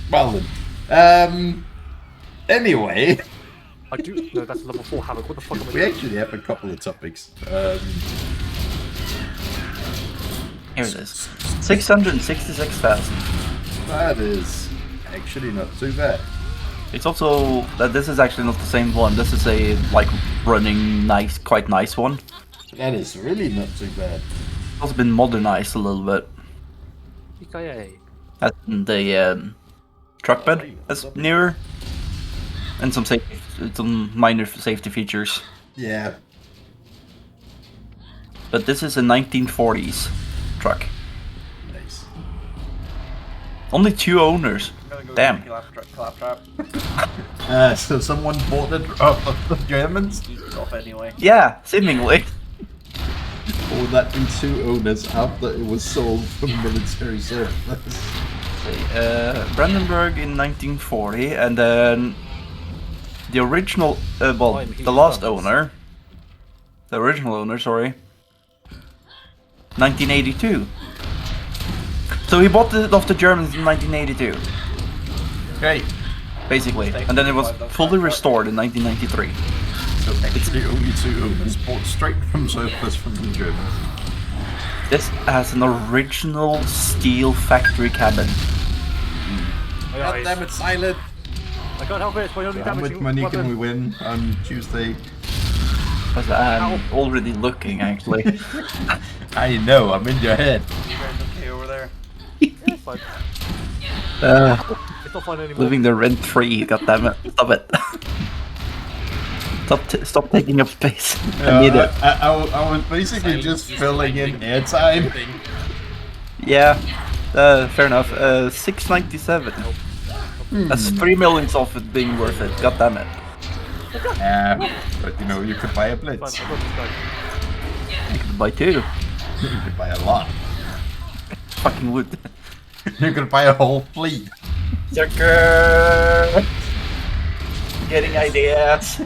Well then. Anyway. I do. No, that's level 4 Havoc. What the fuck am I We doing? actually have a couple of topics. Here it is. 666,000. That is actually not too bad. It's also that this is actually not the same one. This is a like running nice, quite nice one. That is really not too bad. It's also been modernized a little bit. EKA. And the truck bed is newer, and some minor safety features. Yeah. But this is a 1940s truck. Nice. Only 2 owners. Damn. Claptrap. So someone bought it off of the Germans? Eat it off anyway. Yeah, seemingly. Or would that be 2 owners after it was sold for military service? Brandenburg in 1940, and then the original, the last owner, the original owner, sorry, 1982. So he bought it off the Germans in 1982. Okay. Basically. And then it was fully restored in 1993. So actually only 2 owners bought straight from surplus from the Germans. This has an original steel factory cabin. God damn it, silent. I can't help it, it's my only How much damaging money weapon. can we win on Tuesday? Because I'm already looking, actually. I know, I'm in your head. Okay, over there. It's fine. It's not fine anymore. Living the rent free, goddammit. Stop it. Stop taking up space. I need it. I was basically just filling in airtime. Yeah, fair enough. 697. That's 3 millions off it being worth it. God damn it. Yeah, but you know, you could buy a Fine, blitz. I got this guy. You could buy 2. You could buy a lot. Fucking wood. You could buy a whole fleet. Sucker! Getting ideas.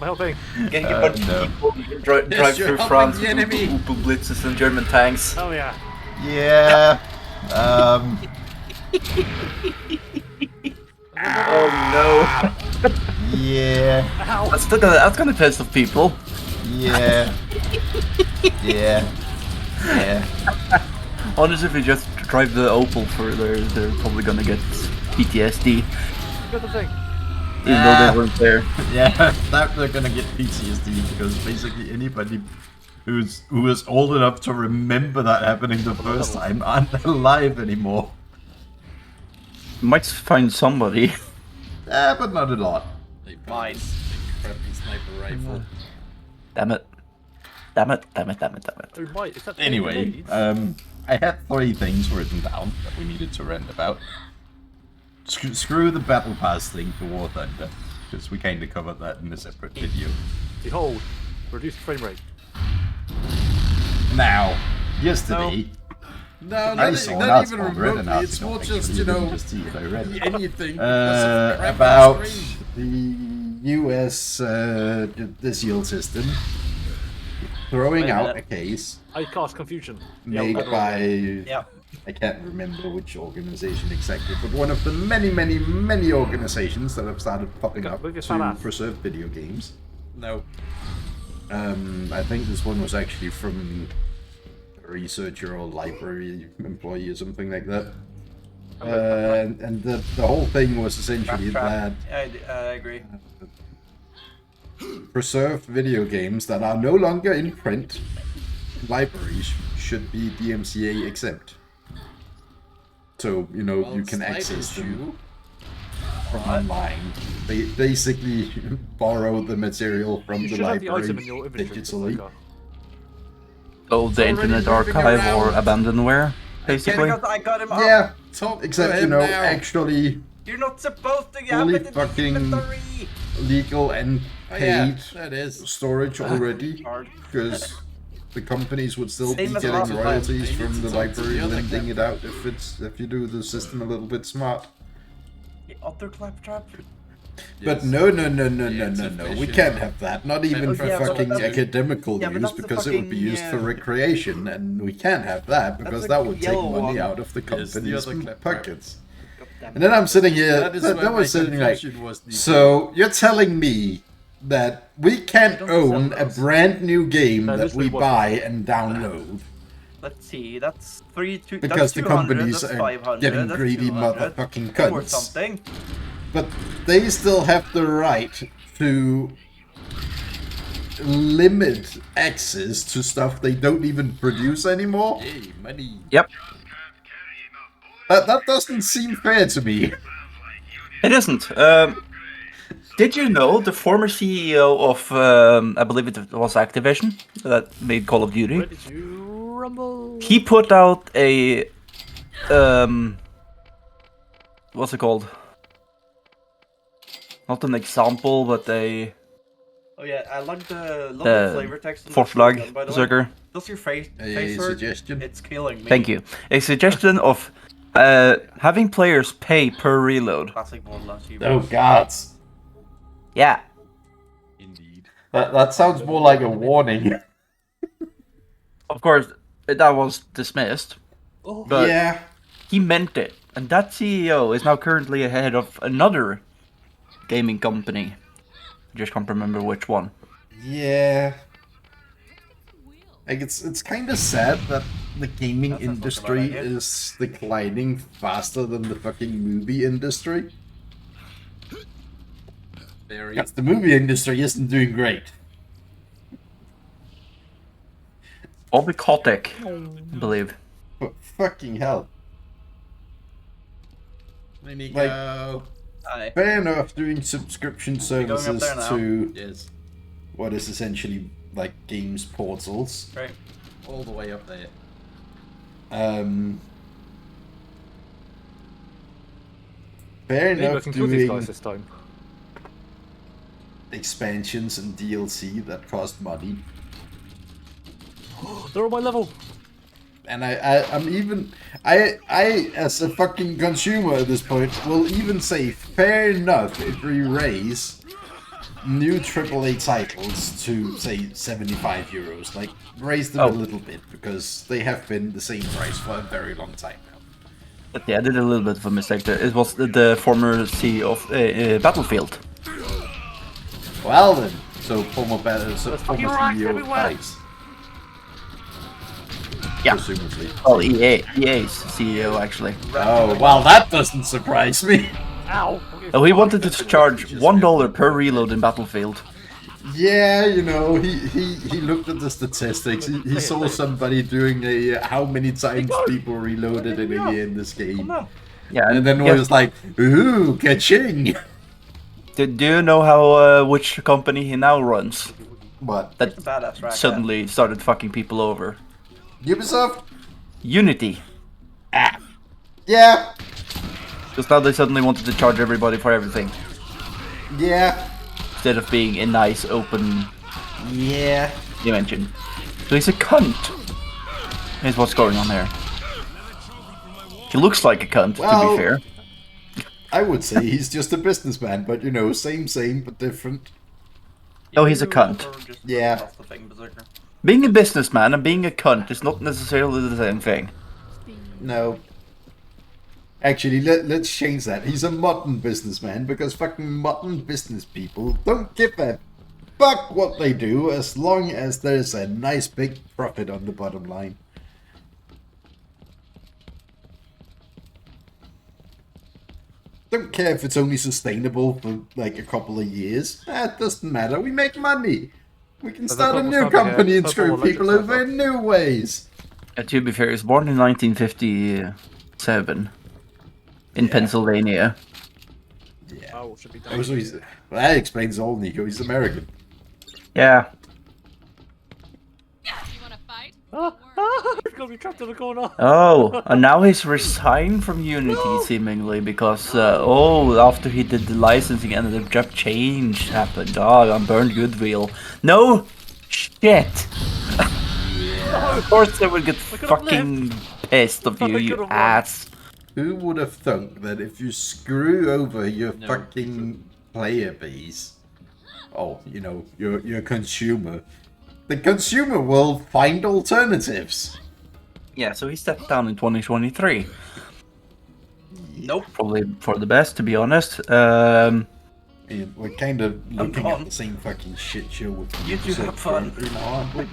My whole thing. Getting a bunch no. of people who can drive you're through helping France the with enemy. Upu blitzes and German tanks. Oh yeah. Yeah. Oh Yeah. Ow. no. That's gonna piss off people. Yeah. Yeah. Yeah. Honestly, if you just drive the Opel further, they're probably gonna get PTSD, Got the thing. even though they weren't there. Yeah. That they're gonna get PTSD because basically anybody who is old enough to remember that happening the first time aren't alive anymore. You might find somebody. But not a lot. Mine. Crappy sniper rifle. Damn it. Damn it, damn it, damn it, damn it. Oh my, is that Anyway, grenades? I had 3 things written down that we needed to rant about. Screw the Battle Pass thing for War Thunder, because we kinda covered that in a separate video. Behold, reduced frame rate. Now, yesterday, No, I not, saw an not article, even read an remotely. It's article, more actually, just, you you didn't know, just see it, I read it. anything. because of the About crappy screen. the US seal system throwing Wait a out minute. a case I cast confusion. made got it. by, Yeah. I can't remember which organization exactly, but one of the many organizations that have started popping up Look at to that. preserve video games. No. I think this one was actually from a researcher or library employee or something like that. And the whole thing was essentially that Yeah, I agree. preserved video games that are no longer in print libraries should be DMCA exempt. So, you know, Well, you can slight access them issue. from online. They basically borrow the material from You the should have the item library in your inventory. digitally. Oh, the already Internet moving Archive or around. abandonware, basically. I got him up. Yeah, Talk except, to you him know, now. actually You're not supposed to have Fully it in the fucking- inventory. legal and Oh, yeah, paid that is. storage already, Hard. because the companies would still Same be as getting last time. royalties They from need the to talk to library the other lending it claptrap. out if you do the system a little bit smart. The other claptrap. But Yes. no, we insufficient. can't have that. Not even for Yeah, but fucking that's- academical yeah, but use, that's the because it would be fucking, used for recreation, and we can't have that because the that would take yellow money one. out of the Yes, the company's other claptrap. pockets. And then I'm sitting here. That is That where was my sitting like. confusion was the- So you're telling me that we can't Don't own sell a those. brand new game No, that this we was- buy and download Let's see. That's 3, because that's the 200, companies that's are 500, getting that's greedy 200, motherfucking or cunts. something. But they still have the right to limit access to stuff they don't even produce anymore. Yay, money. Yep, That doesn't seem fair to me. it isn't. Did you know the former CEO of, I believe it was Activision, that made Call of Duty? Ready to rumble. He put out a, what's it called? Not an example, but a Oh yeah, I like the flavor text. on the forslag, shotgun, by the way. sugar. Does your face A hurt? suggestion? It's killing me. Thank you. A suggestion of having players pay per reload. Classic Borderlands. Oh god. Yeah. Indeed. That sounds more like a warning. Of course, that was dismissed. But Yeah. he meant it. And that CEO is now currently ahead of another gaming company. I just can't remember which one. Yeah. Like it's kind of sad that the gaming That sounds like a industry bad idea. is declining faster than the fucking movie industry. Very. Because the movie industry isn't doing great. Bobby Kotick, I believe. But fucking hell. Let me Like- go. Aye. Fair enough doing subscription going up services there now? to Yes. what is essentially like games portals. Right. All the way up there. Fair Maybe I enough can kill these guys doing this time. expansions and DLC that cost money. They're on my level. And I'm even I as a fucking consumer at this point will even say fair enough if we raise new AAA titles to say 75 euros. Like raise them Oh. a little bit because they have been the same price for a very long time now. But yeah, I did a little bit of a mistake there. It was the former CEO of Battlefield. Well then, so former former fucking rocks CEO of everywhere. DICE. Yeah. Presumably. Well, EA's CEO actually. Oh, well that doesn't surprise me. Ow. Oh, he wanted to charge $1 per reload in Battlefield. Yeah, you know, he looked at the statistics. He saw somebody doing a how many times people reloaded in a year in this game. Yeah, And then guess- was like, ooh, ka-ching! do you know how which company he now runs? What? That It's a badass rack. suddenly started fucking people over. Ubisoft? Unity. Yeah, Because now they suddenly wanted to charge everybody for everything. yeah, Instead of being a nice, open yeah. dimension. So he's a cunt. Here's what's going on there. He looks like a cunt, to Well- be fair. I would say he's just a businessman, but you know, same, but different. Oh, he's a cunt. Yeah. That's the thing, Berserker. Being a businessman and being a cunt is not necessarily the same thing. No. Actually, let's change that. He's a modern businessman because fucking modern business people don't give a fuck what they do as long as there's a nice big profit on the bottom line. Don't care if it's only sustainable for like a couple of years. That doesn't matter. We make money. We can There's a start a couple new something company here. and screw Purple people electric over in new ways. To be fair, he was born in 1957 in Pennsylvania. Oh, should be Oh, done. so well, that explains all, Nico. He's American. Yeah. He's gonna be trapped in the corner. Oh, and now he's resigned from Unity seemingly because after he did the licensing and the job change happened. Oh, I'm burned goodwill. No shit. Of course they would get fucking pissed of you, you ass. Who would have thunk that if you screw over your fucking player base, you know, your consumer, the consumer will find alternatives. Yeah, so he stepped down in 2023. Nope. Probably for the best, to be honest. And we're kind of looking at gone. the same fucking shit show with You two have fun. now, aren't we?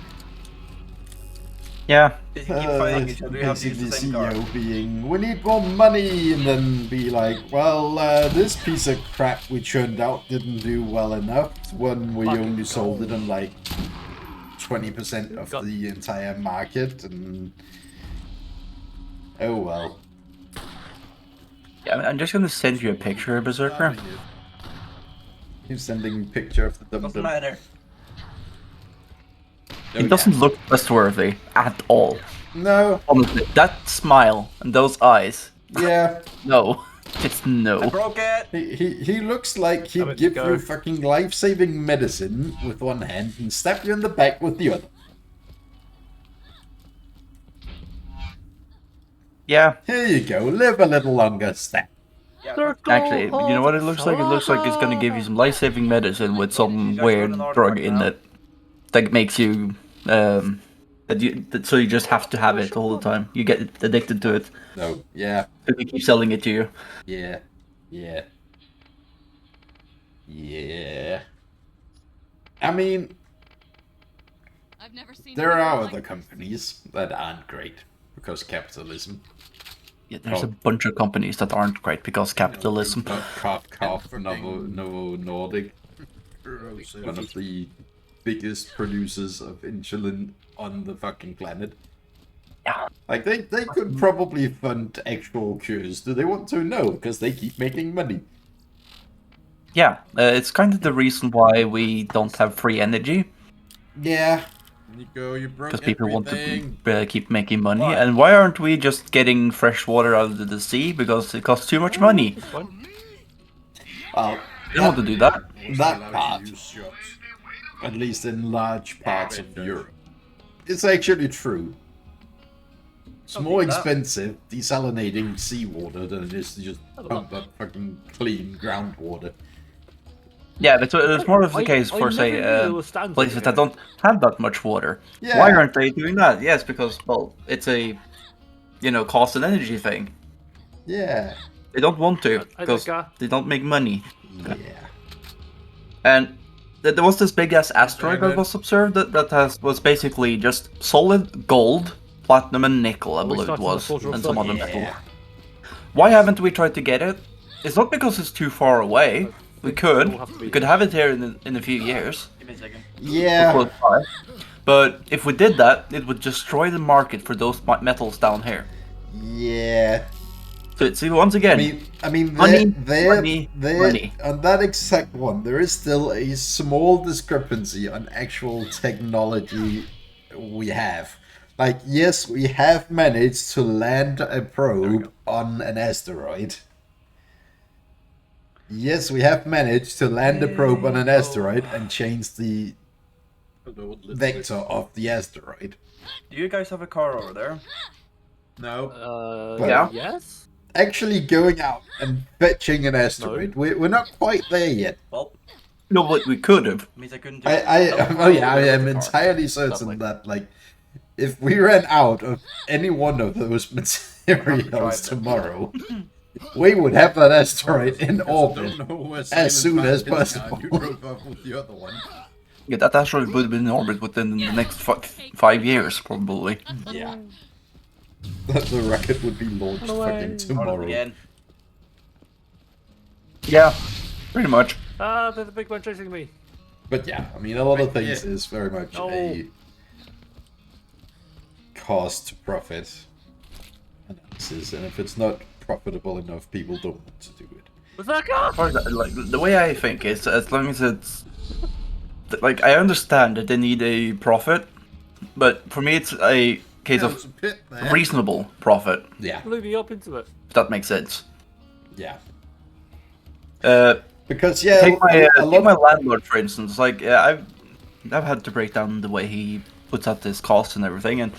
Yeah. If you keep fighting each other, you have to use Basically, the same card. CEO being, we need more money, and then be like, well, this piece of crap we churned out didn't do well enough when we Fucking only sold it gold. on like 20% of Got- the entire market, and oh well. Yeah, I'm just gonna send you a picture, Berserker. He's sending a picture of the Doesn't dum-dum. matter. It doesn't look trustworthy at all. No, Honestly, that smile and those eyes. yeah. No. Just I no. broke it. He looks like he'd Have it give go. you fucking life-saving medicine with one hand and stab you in the back with the other. Yeah, Here you go, live a little longer, stab. Yeah. actually, you know what it looks like? It looks like it's gonna give you some life-saving medicine with some weird drug in it that makes you So you just have to have it all the time. You get addicted to it. No, yeah, So they keep selling it to you. yeah, yeah, yeah. I mean, I've never seen there anything are like other this. companies that aren't great because capitalism. Yeah, there's a bunch of companies that aren't great because capitalism. Novo Nordic, one of the biggest producers of insulin on the fucking planet. Yeah. Like, they could probably fund actual cures. Do they want to? No, because they keep making money. Yeah, it's kind of the reason why we don't have free energy. Yeah. Nico, you broke Because people want everything. to keep making money. Why? And why aren't we just getting fresh water out of the sea? Because it costs too much money. It's fine. Well, They don't want to do that. that part, at least in large parts of Europe, it's actually true. It's Don't more think that. expensive desalinating seawater than it is to just pump up fucking clean groundwater. Yeah, but it's more of the case I for, never say, knew there was stands places over that here. don't have that much water. Yeah. Why aren't they doing that? Yes, because, well, it's a, cost and energy thing. Yeah. They don't want to, I because think, they don't make money. Yeah. And there was this big-ass asteroid that was observed that was basically just solid gold, platinum, and nickel, I we believe it started the was, Soldier of and some other Fortune. metal. Why haven't we tried to get it? It's not because it's too far away. We could. We could have it here in a few years. Give me a second. Yeah. Close by. But if we did that, it would destroy the market for those metals down here. Yeah. So see, once again, I mean, money, there, money. on that exact one, there is still a small discrepancy on actual technology we have. Like, yes, we have managed to land a probe on an asteroid. Yes, we have managed to land a probe on an asteroid and change the vector of the asteroid. Do you guys have a car over there? No. Yeah. Yes? Actually going out and fetching an asteroid, we're not quite there yet. Well, No, but we could have. means I couldn't do it. Oh, I am with the car. entirely certain that, like, if we ran out of any one of those materials tomorrow, we would have that asteroid in orbit as soon as possible. You drove off with the other one. Yeah, that asteroid would have been in orbit within the next 5 years, probably. Yeah. The rocket would be launched fucking Hold on tomorrow. again. Yeah, pretty much. Ah, there's a big one chasing me. But yeah, I mean, a lot of things is very much No. a cost profit analysis, and if it's not profitable enough, people don't want to do it. Was that a car? Like, the way I think is, as long as it's... Like, I understand that they need a profit, but for me it's a case There's of a pit there. reasonable profit, Yeah, Blew me up into it. if that makes sense. yeah. Take Because yeah, my landlord, for instance. Like, I've had to break down the way he puts out his costs and everything, and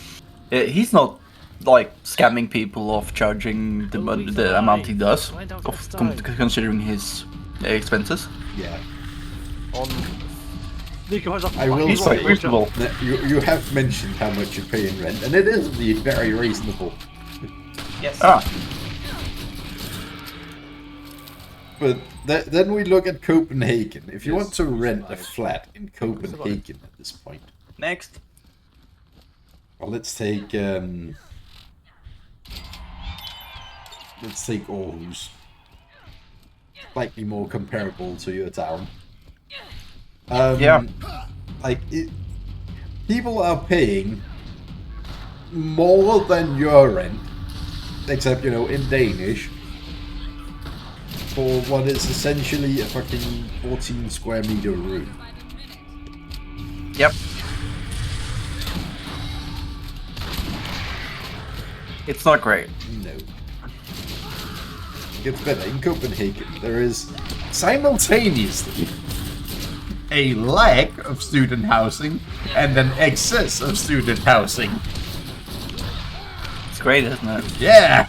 he's not like scamming people off charging the amount he does, considering his expenses. yeah. On. Nico has a I will He's say quite reasonable. that you have mentioned how much you pay in rent, and it is indeed very reasonable. Yes. Ah, But then we look at Copenhagen. If you want to rent a flat in Copenhagen at this point, Next. well, let's take Aarhus, slightly more comparable to your town. Yeah. Like people are paying more than your rent, except in Danish, for what is essentially a fucking 14 square meter room. yep. It's not great. No. It gets better. In Copenhagen, there is simultaneously a lack of student housing and an excess of student housing. It's great, isn't it? Yeah!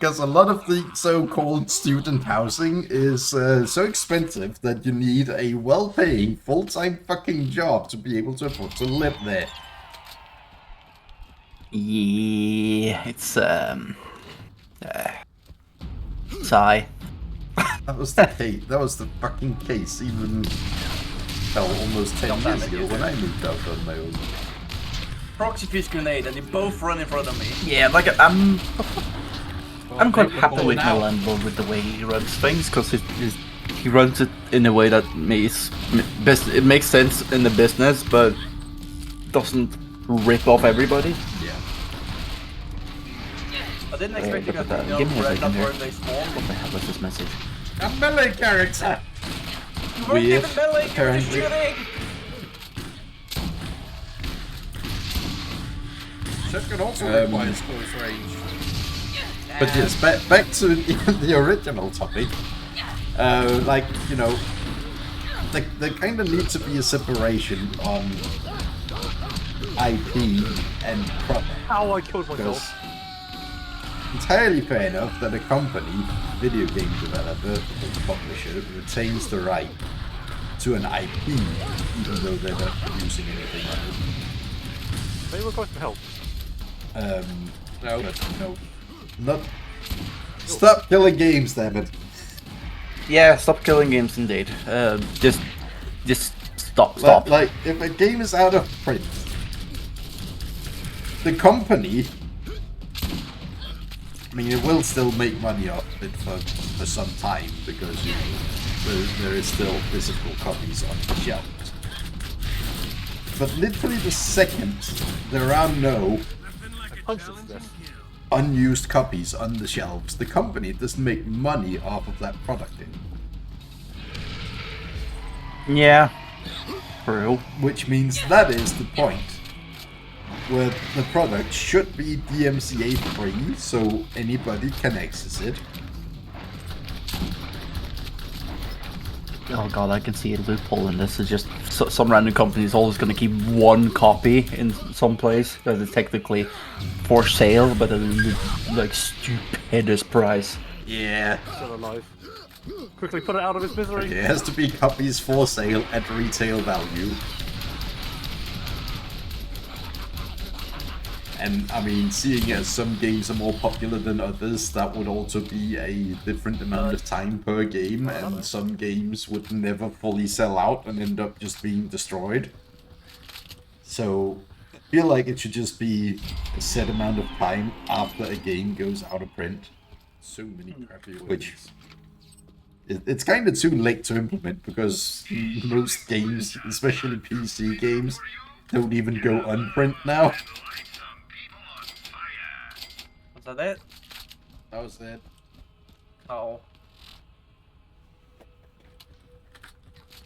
because a lot of the so-called student housing is so expensive that you need a well-paying, full-time fucking job to be able to afford to live there. Yeah, it's sigh. That was the case. That was the fucking case even almost 10 years ago when I moved out on my own. Proxy fish grenade, and they both run in front of me. Yeah, like I'm quite happy with my landlord with the way he runs things, because he runs it in a way that it makes sense in the business, but doesn't rip off everybody. Yeah. I didn't expect you guys that. to know Give me a where second here. they spawn. What the hell was this message? A melee character! You weren't Weird, even melee, you were just apparently. shooting! Shotgun also requires close range. But yes, back to the original topic. Like, you know, there kind of needs to be a separation on IP and product. How I killed myself. Entirely fair enough that a company, video game developer, or publisher, retains the right to an IP, even though they're not producing anything on it. They request for help. No, no, not. Stop killing games, damn it! Yeah, stop killing games indeed. Just stop. Like, if a game is out of print, the company, I mean, it will still make money off it for some time, because, you know, there is still physical copies on the shelves. But literally the second there are no unused copies on the shelves, the company doesn't make money off of that product anymore. Yeah, true. Which means that is the point where the product should be DMCA free, so anybody can access it. Oh god, I can see a loophole in this. It's just some random company is always going to keep one copy in some place that is technically for sale, but at a like stupendous price. Yeah. Still alive. Quickly put it out of its misery. Okay, it has to be copies for sale at retail value. And I mean, seeing as some games are more popular than others, that would also be a different amount of time per game, and some games would never fully sell out and end up just being destroyed. So, I feel like it should just be a set amount of time after a game goes out of print. So many crappy Which, it's kind of too late to implement, because most games, especially PC games, don't even go unprint now. Was that it? That was it. Oh.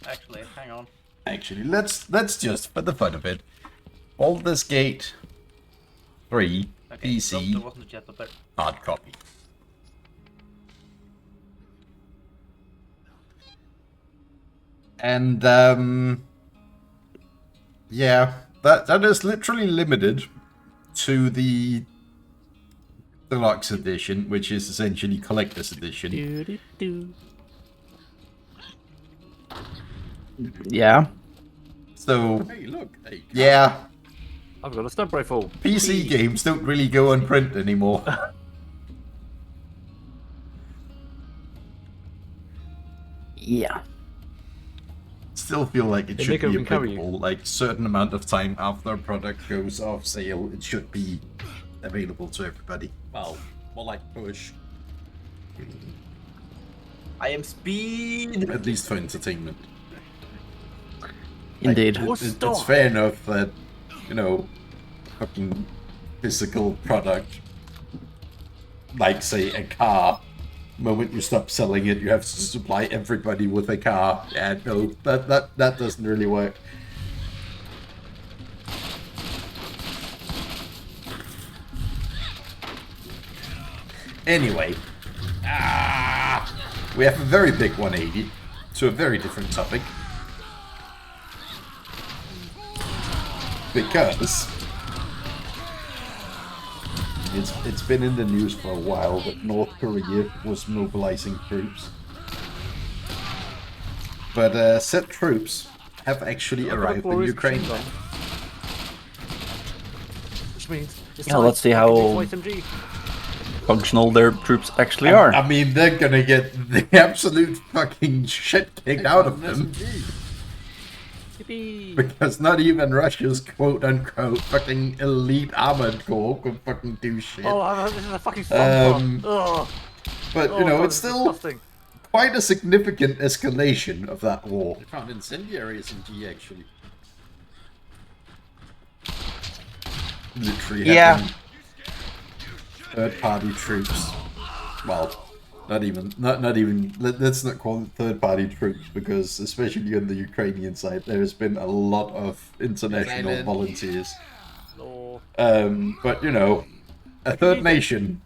Actually, hang on. Actually, let's just, for the fun of it, Baldur's Gate 3 Okay, PC there wasn't yet, but hard copy. And yeah, that is literally limited to the deluxe edition, which is essentially collector's edition. Yeah. So Hey, look. Hey, yeah, I've got a stump rifle. PC games don't really go on print anymore. Yeah. Still feel like it They should make it be recover you. applicable. Like, certain amount of time after a product goes off sale, it should be available to everybody. well, more like push. I am speed. At least for entertainment. Indeed. It's fair enough that, you know, fucking physical product, like, say, a car, the moment you stop selling it, you have to supply everybody with a car. Yeah, no, that doesn't really work. Anyway, we have a very big 180 to a very different topic. Because, it's been in the news for a while that North Korea was mobilizing troops. But said troops have actually arrived in Ukraine. Which means it's Yeah, let's see how SMG. functional their troops actually are. I mean, they're gonna get the absolute fucking shit kicked out of them. Yippee. Because not even Russia's quote-unquote fucking elite armored corps could fucking do shit. Oh, this is a fucking fun part. But, you know, it's still quite a significant escalation of that war. They found incendiary SMG actually. Literally Yeah. having third-party troops. Well, not even. Let's not call it third-party troops, because especially on the Ukrainian side, there has been a lot of international volunteers. But you know, a third nation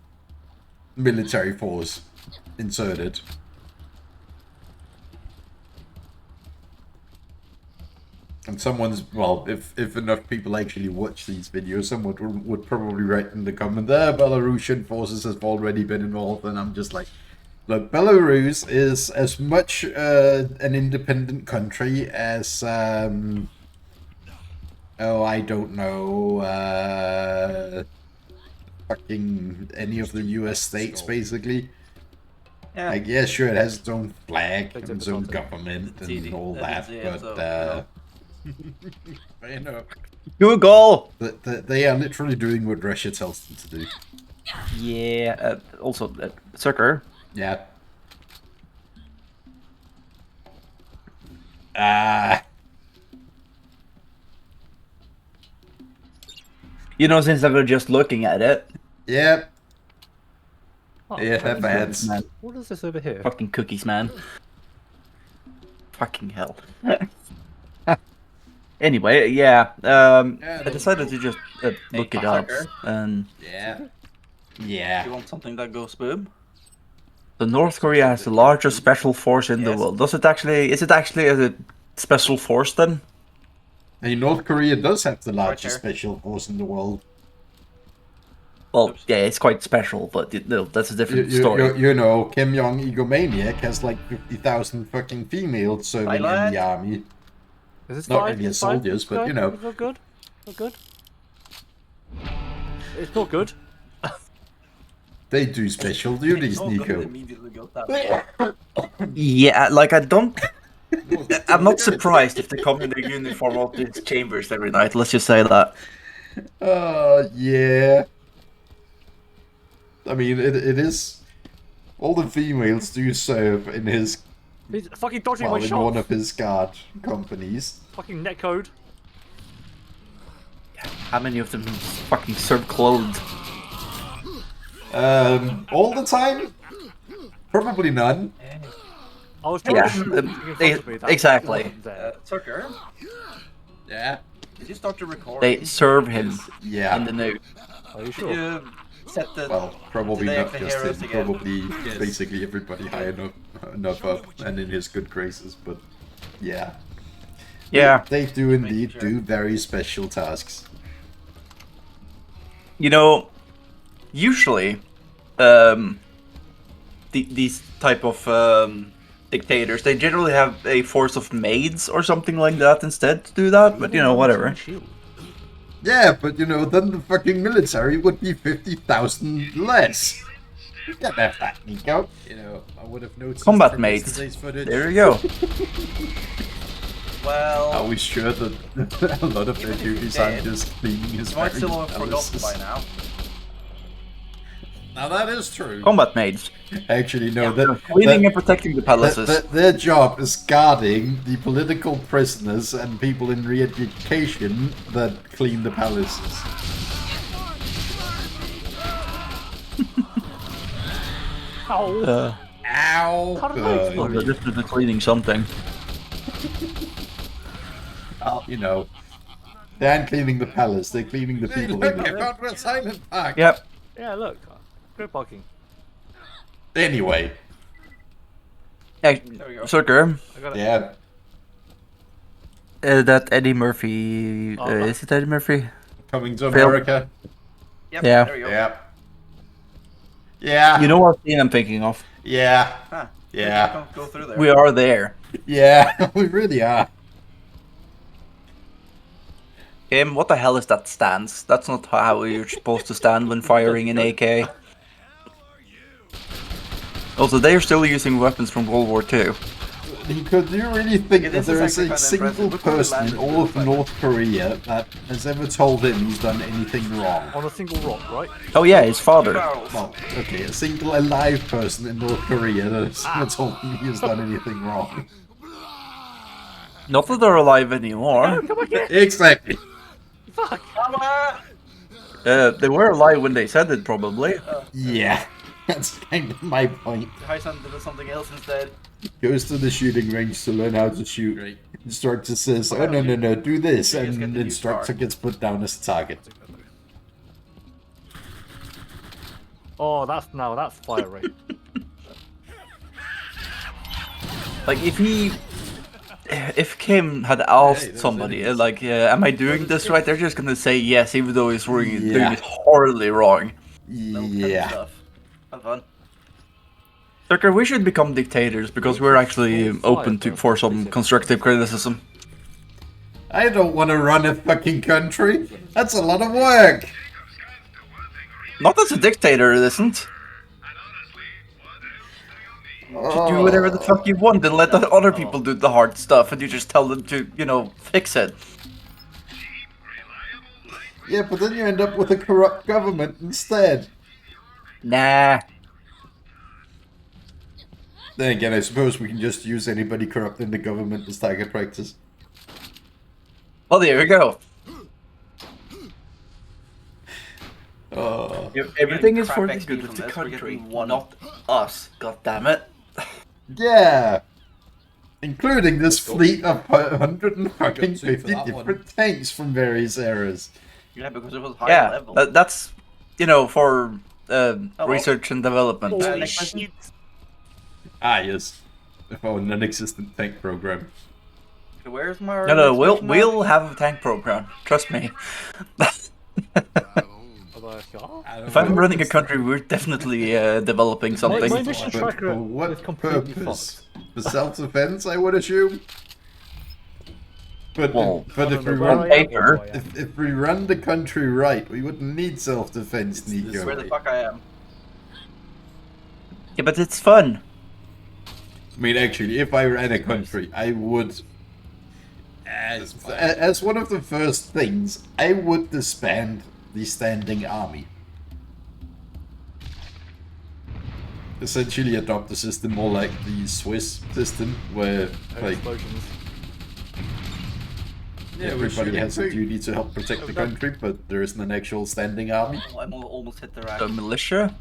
military force inserted. And someone's, well, if enough people actually watch these videos, someone would probably write in the comment, Belarusian forces have already been involved, and I'm just like, look, Belarus is as much an independent country as, I don't know, fucking any of the US states, basically. Yeah. Like, yeah, sure, it has its own flag and its own government and all that, but, You know. Google! they are literally doing what Russia tells them to do. Yeah, also, Sucker. Yeah. You know, since I was just looking at it. Yep. Oh, Yeah, that bad's. Man. What is this over here? Fucking cookies, man. Fucking hell. Anyway, yeah, I decided to just look it up, and Yeah. Do Yeah. you want something that goes boom? the North Korea has the largest special force in the Yes. world. Is it actually a special force then? And North Korea does have the largest there. special force in the world. Well, yeah, it's quite special, but that's a different story. You know, Kim Jong Egomaniac has like 50,000 fucking females serving in Thailand? the army. Is this Not fine? really as It's fine? soldiers, It's but, okay? you know. It's not good? Not good? It's not good. They do special duties, Oh, God, it Nico. immediately goes down. Yeah, like I'm not surprised if they come in their uniform of these chambers every night. Let's just say that. Yeah. I mean, it is. All the females do serve in his. He's fucking dodging Well, my in shot. one of his guard companies. Fucking netcode. How many of them fucking serve clothes? All the time? Probably none. I was trying Yeah, to shoot something in front of me that exactly. wasn't there. Tucker, Yeah. did you start to record? They serve him Yeah. in the nude. Are you Did sure? you set the... Well, probably Did they not actually just hear us him. again? Probably Yes. basically everybody high enough up and in his good graces. But yeah. Yeah, They do indeed sure. do very special tasks. you know, usually, these type of dictators, they generally have a force of maids or something like that instead to do that. But you know, whatever. Yeah, but you know, then the fucking military would be 50,000 less. You can't have that, Nico. You know, I would have noticed Combat from mates. yesterday's footage. There you go. Well, Are we sure that a lot of their Even if duties you aren't did, just cleaning his you might fucking still have forgotten palaces? by now. Now that is true. Combat maids. Actually, no. Cleaning and protecting the palaces. Their job is guarding the political prisoners and people in re-education that clean the palaces. Ow! Ow! How did I explode? This is the cleaning something. You know, they aren't cleaning the palace, they're cleaning the Hey, people look, in I it. found where Silent Park. Yep. Yeah, look. Great parking. Anyway, Hey, There we go. Sucker, I got it. yeah. that Eddie Murphy, Oh. is it Eddie Murphy? Coming to Phil. America. Yep, Yeah. there we go. Yeah. Yeah. You know what scene I'm thinking of? Yeah. Huh. Yeah. Don't go through there. We are there. Yeah. We really are. Kim, what the hell is that stance? That's not how you're supposed to stand when firing an AK. Also, they are still using weapons from World War II. Because do you really think Yeah, that this there is is a actually kinda single impressive. Look where we person in landed all of with North Korea that has ever told him he's done anything wrong? On a single rock, right? Oh yeah, his father. Barrels. Well, okay, a single alive person in North Korea that has ever told him he has done anything wrong. Not that they're alive anymore. Come on, get Exactly. Fuck. Come on! They were alive when they said it, probably. Yeah, that's kind of my point. Hyson did something else instead. Goes to the shooting range to learn how to shoot. Great. Instructor says, "Oh no, do this," You just and get the the new instructor card. gets put down as a target. Oh, that's fire rate. Like if Kim had asked those somebody, idiots. like, am I doing this right? They're just gonna say yes, even though he's doing Yeah. it horribly wrong. No pen Yeah. stuff. Have fun. Tucker, we should become dictators because we're actually open for some constructive criticism. I don't want to run a fucking country. That's a lot of work. Not as a dictator, it isn't. Just do whatever the fuck you want and let the other people do the hard stuff, and you just tell them to, fix it. Yeah, but then you end up with a corrupt government instead. Nah. Then again, I suppose we can just use anybody corrupt in the government as target practice. Well, there we go. Oh. Everything is crap for the XP good from of the this, we're country, getting one. not us. God damn it. Yeah! Including this fleet of two for 150 that one. different tanks from various eras. Yeah, because it was high Yeah, level. that's, for well. research and development. Holy next question. shit. Ah, yes. Our non-existent tank program. Where's my... No, next we'll question now? we'll have a tank program. Trust me. If I'm running a country, we're definitely developing something. My mission But tracker for what is completely purpose? fucked. For self-defense, I would assume? But, Well, but if we Where I run... am, paper. where I am. If we run the country right, we wouldn't need self-defense, This is where the Nico. fuck I am. Yeah, but it's fun. I mean, actually, if I ran a country, I would... As one of the first things, I would disband the standing army. Essentially adopt a system more like the Swiss system, where like Explosions. Yeah, we're everybody shooting has a food. duty to help protect the country, but there isn't an actual standing army. Oh, I almost hit the rack. The militia?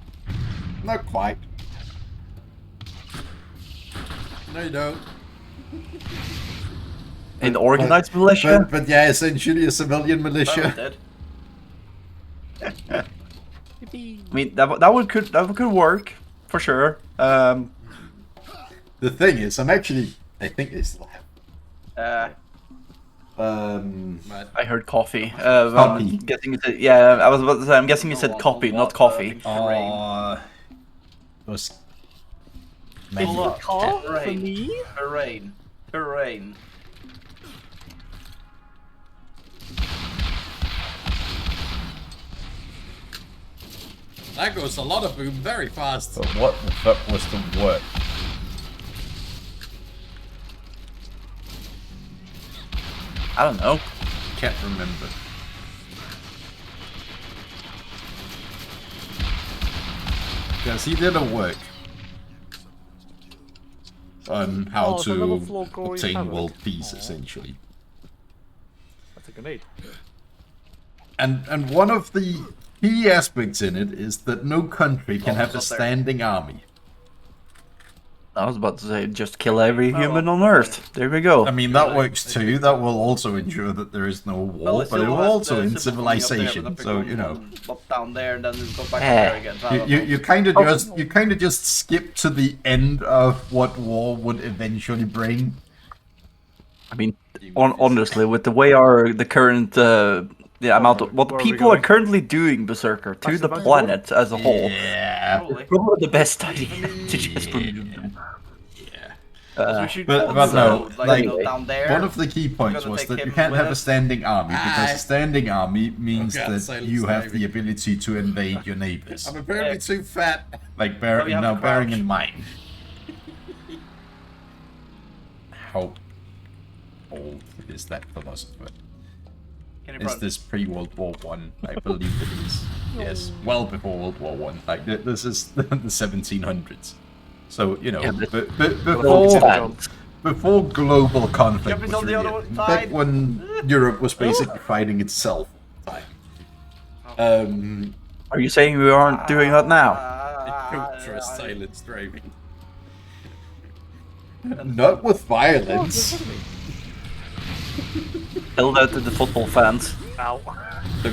Not quite. No, you don't. An organized militia? But yeah, essentially a civilian Oh, militia. dead. I mean, that could work for sure. The thing is, I think they still have. I heard coffee. Coffee. I'm guessing you said, yeah, I was about to say, I'm guessing you said copy, not coffee. Those Pull up. Car for Terrain. me? Terrain. Terrain. That goes a lot of boom very fast. But what the fuck was the word? I don't know. Can't remember. Because he did a work on how Oh, so level to 4 gory obtain havoc. world peace, essentially. That's a grenade. And one of the key aspects in it is that no country can have a Almost there. standing army. I was about to say, just kill every Oh, human well. on Earth. There we go. I mean, that works too. That will also ensure that there is no war, but it will also end civilization. So, you know. Up down there and then just go back Eh. there again. So I don't know. You kind of just skip to the end of what war would eventually bring. I mean, honestly, with the way the current the amount of what the Where are we people are going? currently doing, Berserker, to Back the to the planet as a whole. Yeah. Probably. Probably the best idea to just remove them. So we should But follow but the no, road, like, like you know, down there. one of the key points gonna was take that you him can't with have a us. standing army because Aye. a standing army means God, that silence you have David. the ability to invade your neighbors. I'm apparently too fat. Like Oh, you have now to bearing crouch. in mind how old is that philosopher? Can you Is run? this pre-World War One? I believe it is. Yes, well before World War One. Like this is the 1700s. So you know, Yeah, but- before before global conflict Jumping was on the other really, side. back when Europe was basically fighting itself all the time. Are you saying we aren't doing that now? Ultra silence driving. Not with violence. Held out to the football fans. Ow.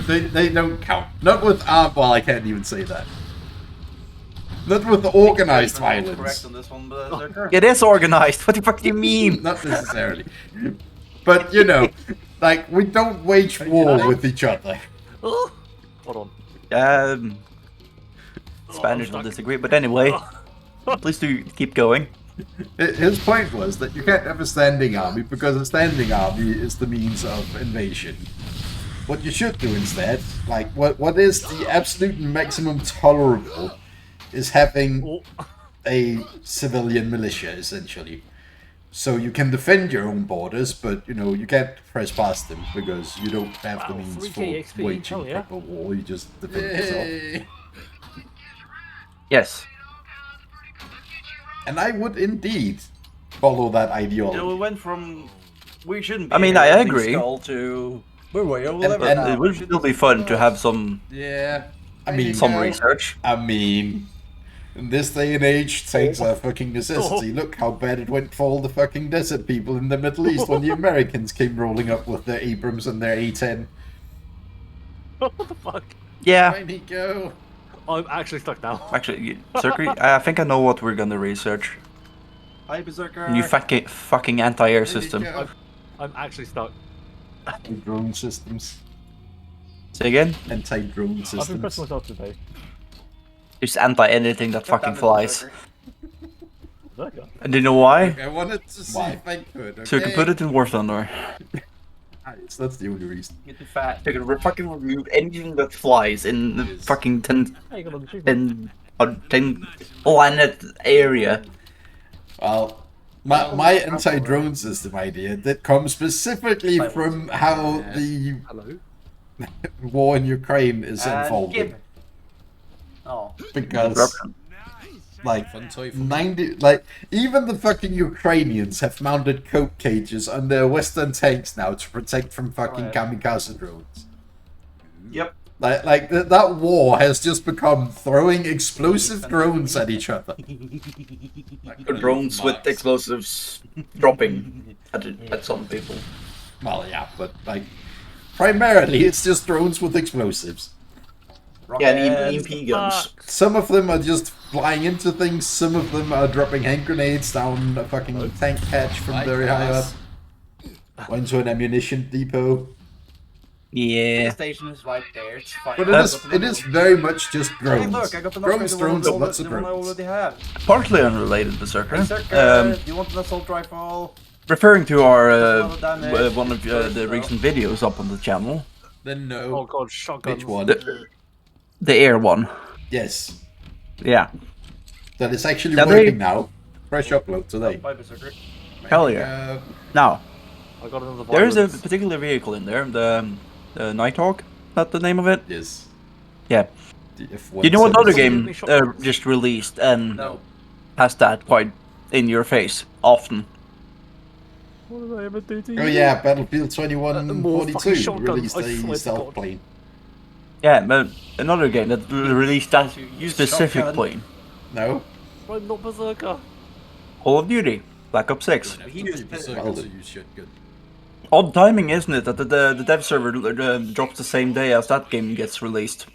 They don't count. Not with well, I can't even say that. Not with organized Correct violence. on this one, Berserker. It is organized. What the fuck do you mean? Not necessarily. But you know, like we don't wage war with each other. Hold on. Spanish I'm will stuck. disagree, but anyway, please do keep going. His point was that you can't have a standing army because a standing army is the means of invasion. What you should do instead, like what is the absolute maximum tolerable, is having Oh. a civilian militia essentially. So you can defend your own borders, but you know you can't press past them because you don't have the Wow, means 3K for XP, waging hell yeah. proper war. You just defend yourself. Yay. Yes. And I would indeed follow that ideology. You know, we went from we shouldn't. Be I mean, here I with agree. Skull to we're way over And- level and now. It would still be fun to have some Yeah. I mean, some research. I mean, in this day and age, tanks are fucking necessity. Look how bad it went for all the fucking desert people in the Middle East when the Americans came rolling up with their Abrams and their A-10. What the fuck? Yeah. Where'd he go? I'm actually stuck now. Actually, Circuit, I think I know what we're gonna research. Hi, Berserker. New fucking anti-air Where'd he system. go? I'm actually stuck. Anti-drone systems. Say again? Anti-drone I've been systems. pressing myself today. Just anything that fucking flies. Berserker. And do you know why? I wanted to see Why? if I could. Okay? So you can put it in War Thunder. Nice, that's the only reason. Get too fat. You can fucking remove anything that flies in the fucking 10 Hey, you got an achievement. 10 planet area. Well, my anti-drone system idea that comes specifically from how the Hello. war in Ukraine is And unfolding. give. Oh. Because, like, Fun toy for 90, like, even the fucking Ukrainians have mounted coke cages on their Western tanks now to protect from fucking Right. kamikaze drones. Yep. Like that war has just become throwing explosive drones at each other. Drones with explosives dropping at some people. Well, yeah, but, like, primarily it's just drones with explosives. Yeah, and Rockets. EMP guns. Some of them are just flying into things, some of them are dropping hand grenades down a fucking tank hatch from Right, very high up. guys. Or into an ammunition depot. Yeah. The station is right there. It's fine. But it is very much just Hey, drones. look, I got an Drones, upgrade drones, on and lots of the one I drones. already have. Partly unrelated, Berserker. Berserker, do you want an assault rifle? Referring to our Does a lot of damage. one of the recent videos up on the channel, Then Oh no. god, shotgun. Which one? the air one. Yes. Yeah. That is actually Now they- working now. Fresh upload today. Bye, Berserker. Hell yeah. Now, I got another there is a violence. particular vehicle in there, the Nighthawk. That's the name of it. Yes. Yeah. The F-117. You know what other Someone give game me shotguns. just released and No. has that quite in your face often? What did I ever do to you? Oh yeah, Battlefield more fucking 2142 shotguns, released I a swear to stealth God. plane. Yeah, but another game that released that Use specific shotgun. plane. No? I'm not Berserker. Call of Duty, Black Ops 6. He used Well, so you should good. Odd timing, isn't it, that the dev server drops the same day as that game gets released?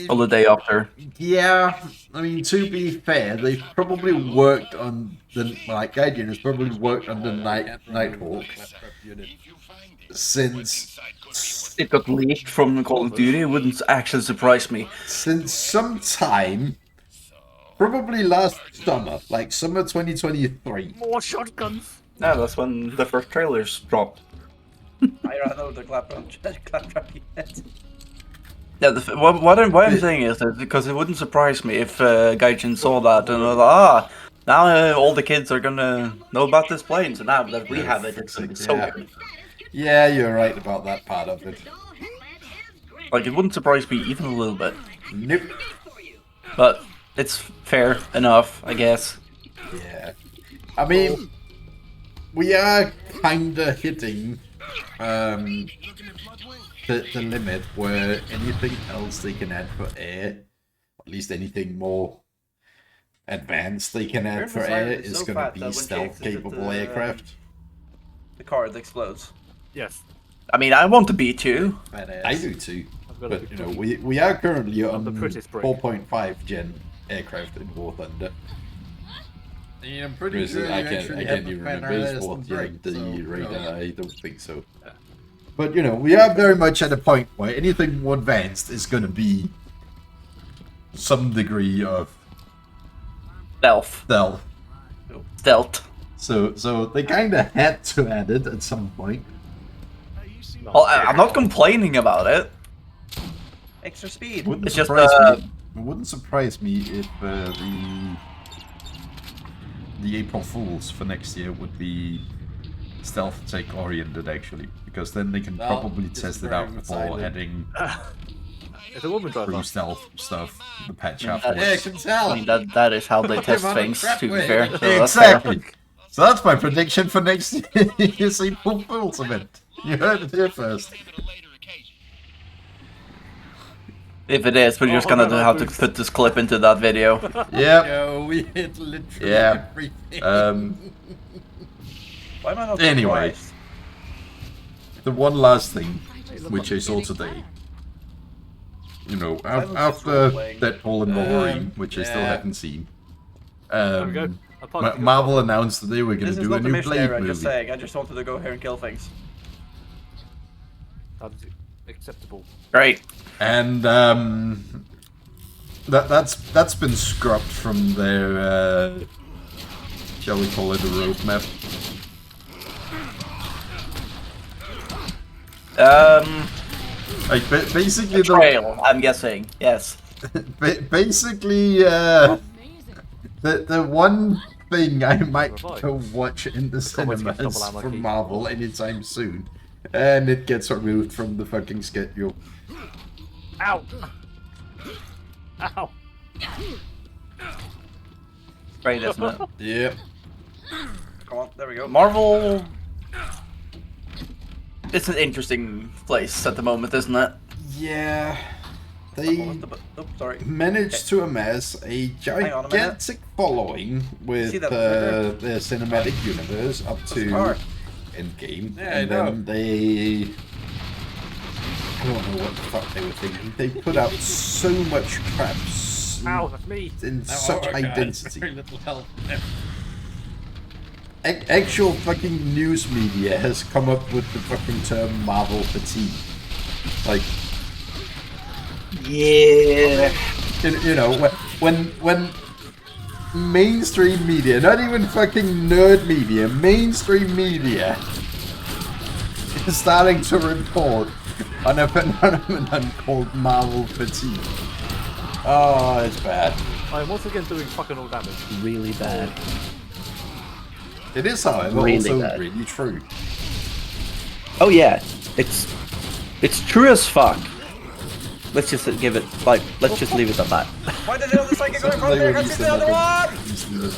Or the day after. Yeah, I mean, to be fair, they've probably worked on the Gaijin has probably worked on the Nighthawk since It got leaked from Call of Duty. It wouldn't actually surprise me. some time, probably last summer, like summer 2023. More shotguns. Yeah, that's when the first trailers dropped. I ran over the claptrap yet. Yeah, what I'm saying is that because it wouldn't surprise me if Gaijin saw that and was like, now all the kids are gonna know about this plane, so now that we have it, it's gonna be so good. Yeah, you're right about that part of it. Like, it wouldn't surprise me even a little bit. Nope. But it's fair enough, I guess. Yeah. I mean, we are kinda hitting the limit where anything else they can add for air, at least anything more advanced they can add for air, is going to be stealth-capable aircraft. The car that explodes. Yes. I mean, I want to be too. I do too. But, you know, we are currently on the prettiest break. 4.5 gen aircraft in War Thunder. Yeah, I'm pretty sure I can't even remember his what the radar. I don't think so. But, you know, we are very much at a point where anything more advanced is going to be some degree of Stealth. So they kind of had to add it at some point. Well, I'm not complaining about it. Extra speed. It's just It wouldn't surprise me if the April Fools for next year would be stealth tech oriented, actually, because then they can probably test it out before adding It's a woman driver. true stealth stuff. The patch Yeah, I can tell. I mean, that is how they test things, to be fair. So that's Exactly. fair. So that's my prediction for next year's April Fools event. You heard it here first. If it is, we're just gonna have to put this clip into that video. Yep. Yo, we hit literally Yeah. everything. Why am I not Anyway. surprised? The one last thing, which I saw today. You know, after Deadpool and Wolverine, which I still haven't seen, There we go. Marvel announced that they were going This to is do a not the new mission Blade area, movie. just saying. I just wanted to go here and kill things. That's acceptable. Great. And that's been scrubbed from their shall we call it a roadmap? Like basically The trail, I'm guessing. Yes. basically the one thing I might go watch in the cinemas from Marvel anytime soon, and it gets removed from the fucking schedule. Ow! Ow! Great, isn't it? Yep. Come on, there we go. Marvel. It's an interesting place at the moment, isn't it? Yeah. They Oh, sorry. managed to amass a on a minute. gigantic following with See that their cinematic universe up to car. Endgame, Yeah, and I know. then they, I don't know what the fuck they were thinking. They put out so much crap Ow, that's me! in such high density. Very little health. Actual fucking news media has come up with the fucking term Marvel fatigue. Like, Yeah. you know, when mainstream media, not even fucking nerd media, mainstream media is starting to report on a phenomenon called Marvel fatigue. Oh, it's bad. I'm once again doing fucking all damage. Really bad. It is, however, Really also bad. really true. Oh yeah, it's true as fuck. Let's just give it let's just leave it at that. Why did the other psychic go in front of me? I can't see the other one! Using the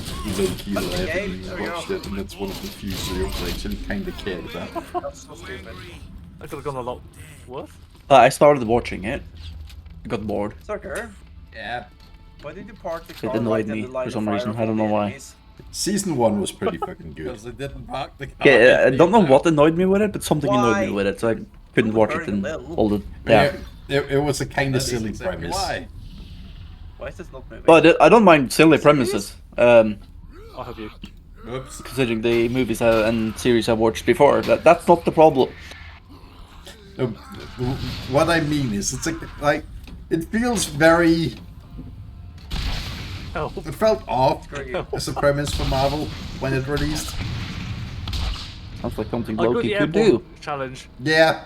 low-key lab Okay, and there we watched go. it, and that's one of the few serials I actually kind of cared about. That's so stupid. I could have gone a lot worse. I started watching it. I got bored. Sucker, Yeah. why did you park the It car annoyed right in me the line for of some fire reason. of I all don't the know why. enemies? Season 1 was pretty fucking good. Because they didn't park the car. Yeah, I don't know what annoyed me with it, but something annoyed Why? me with it, so I couldn't It was watch it very in little. all the. Yeah. It was a kind of That is silly exactly premise. Why? Why is this not moving? But I don't mind silly premises. I'll have you. Oops. Considering the movies and series I've watched before, that's not the problem. No, what I mean is, it's like it feels very. Help. It felt off Screw you. as a premise for Marvel when it released. Sounds like something I'll go Loki the could airborne do. challenge. Yeah.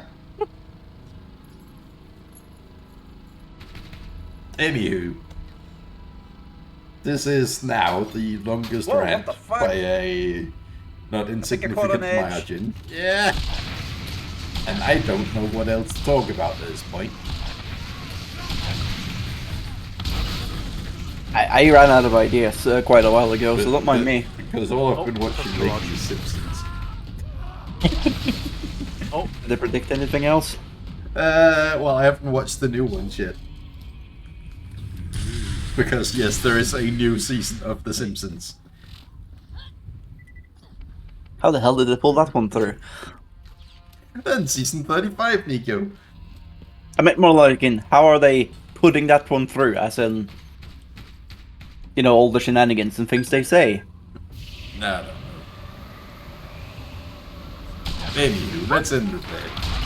Anywho, this is now the longest Whoa, what rant the fuck? by a not caught insignificant an edge. margin, Yeah. and I don't know what else to talk about at this point. I ran out of ideas quite a while ago, so don't mind me. Because all I've been Oh, watching that's lately garage. is Simpsons. Oh, Did they predict anything else? Well, I haven't watched the new ones yet. Because, yes, there is a new season of The Simpsons. How the hell did they pull that one through? And season 35, Nico. I meant more like in how are they putting that one through, as in, you know, all the shenanigans and things they say. No, I don't know. Anywho, let's end it there.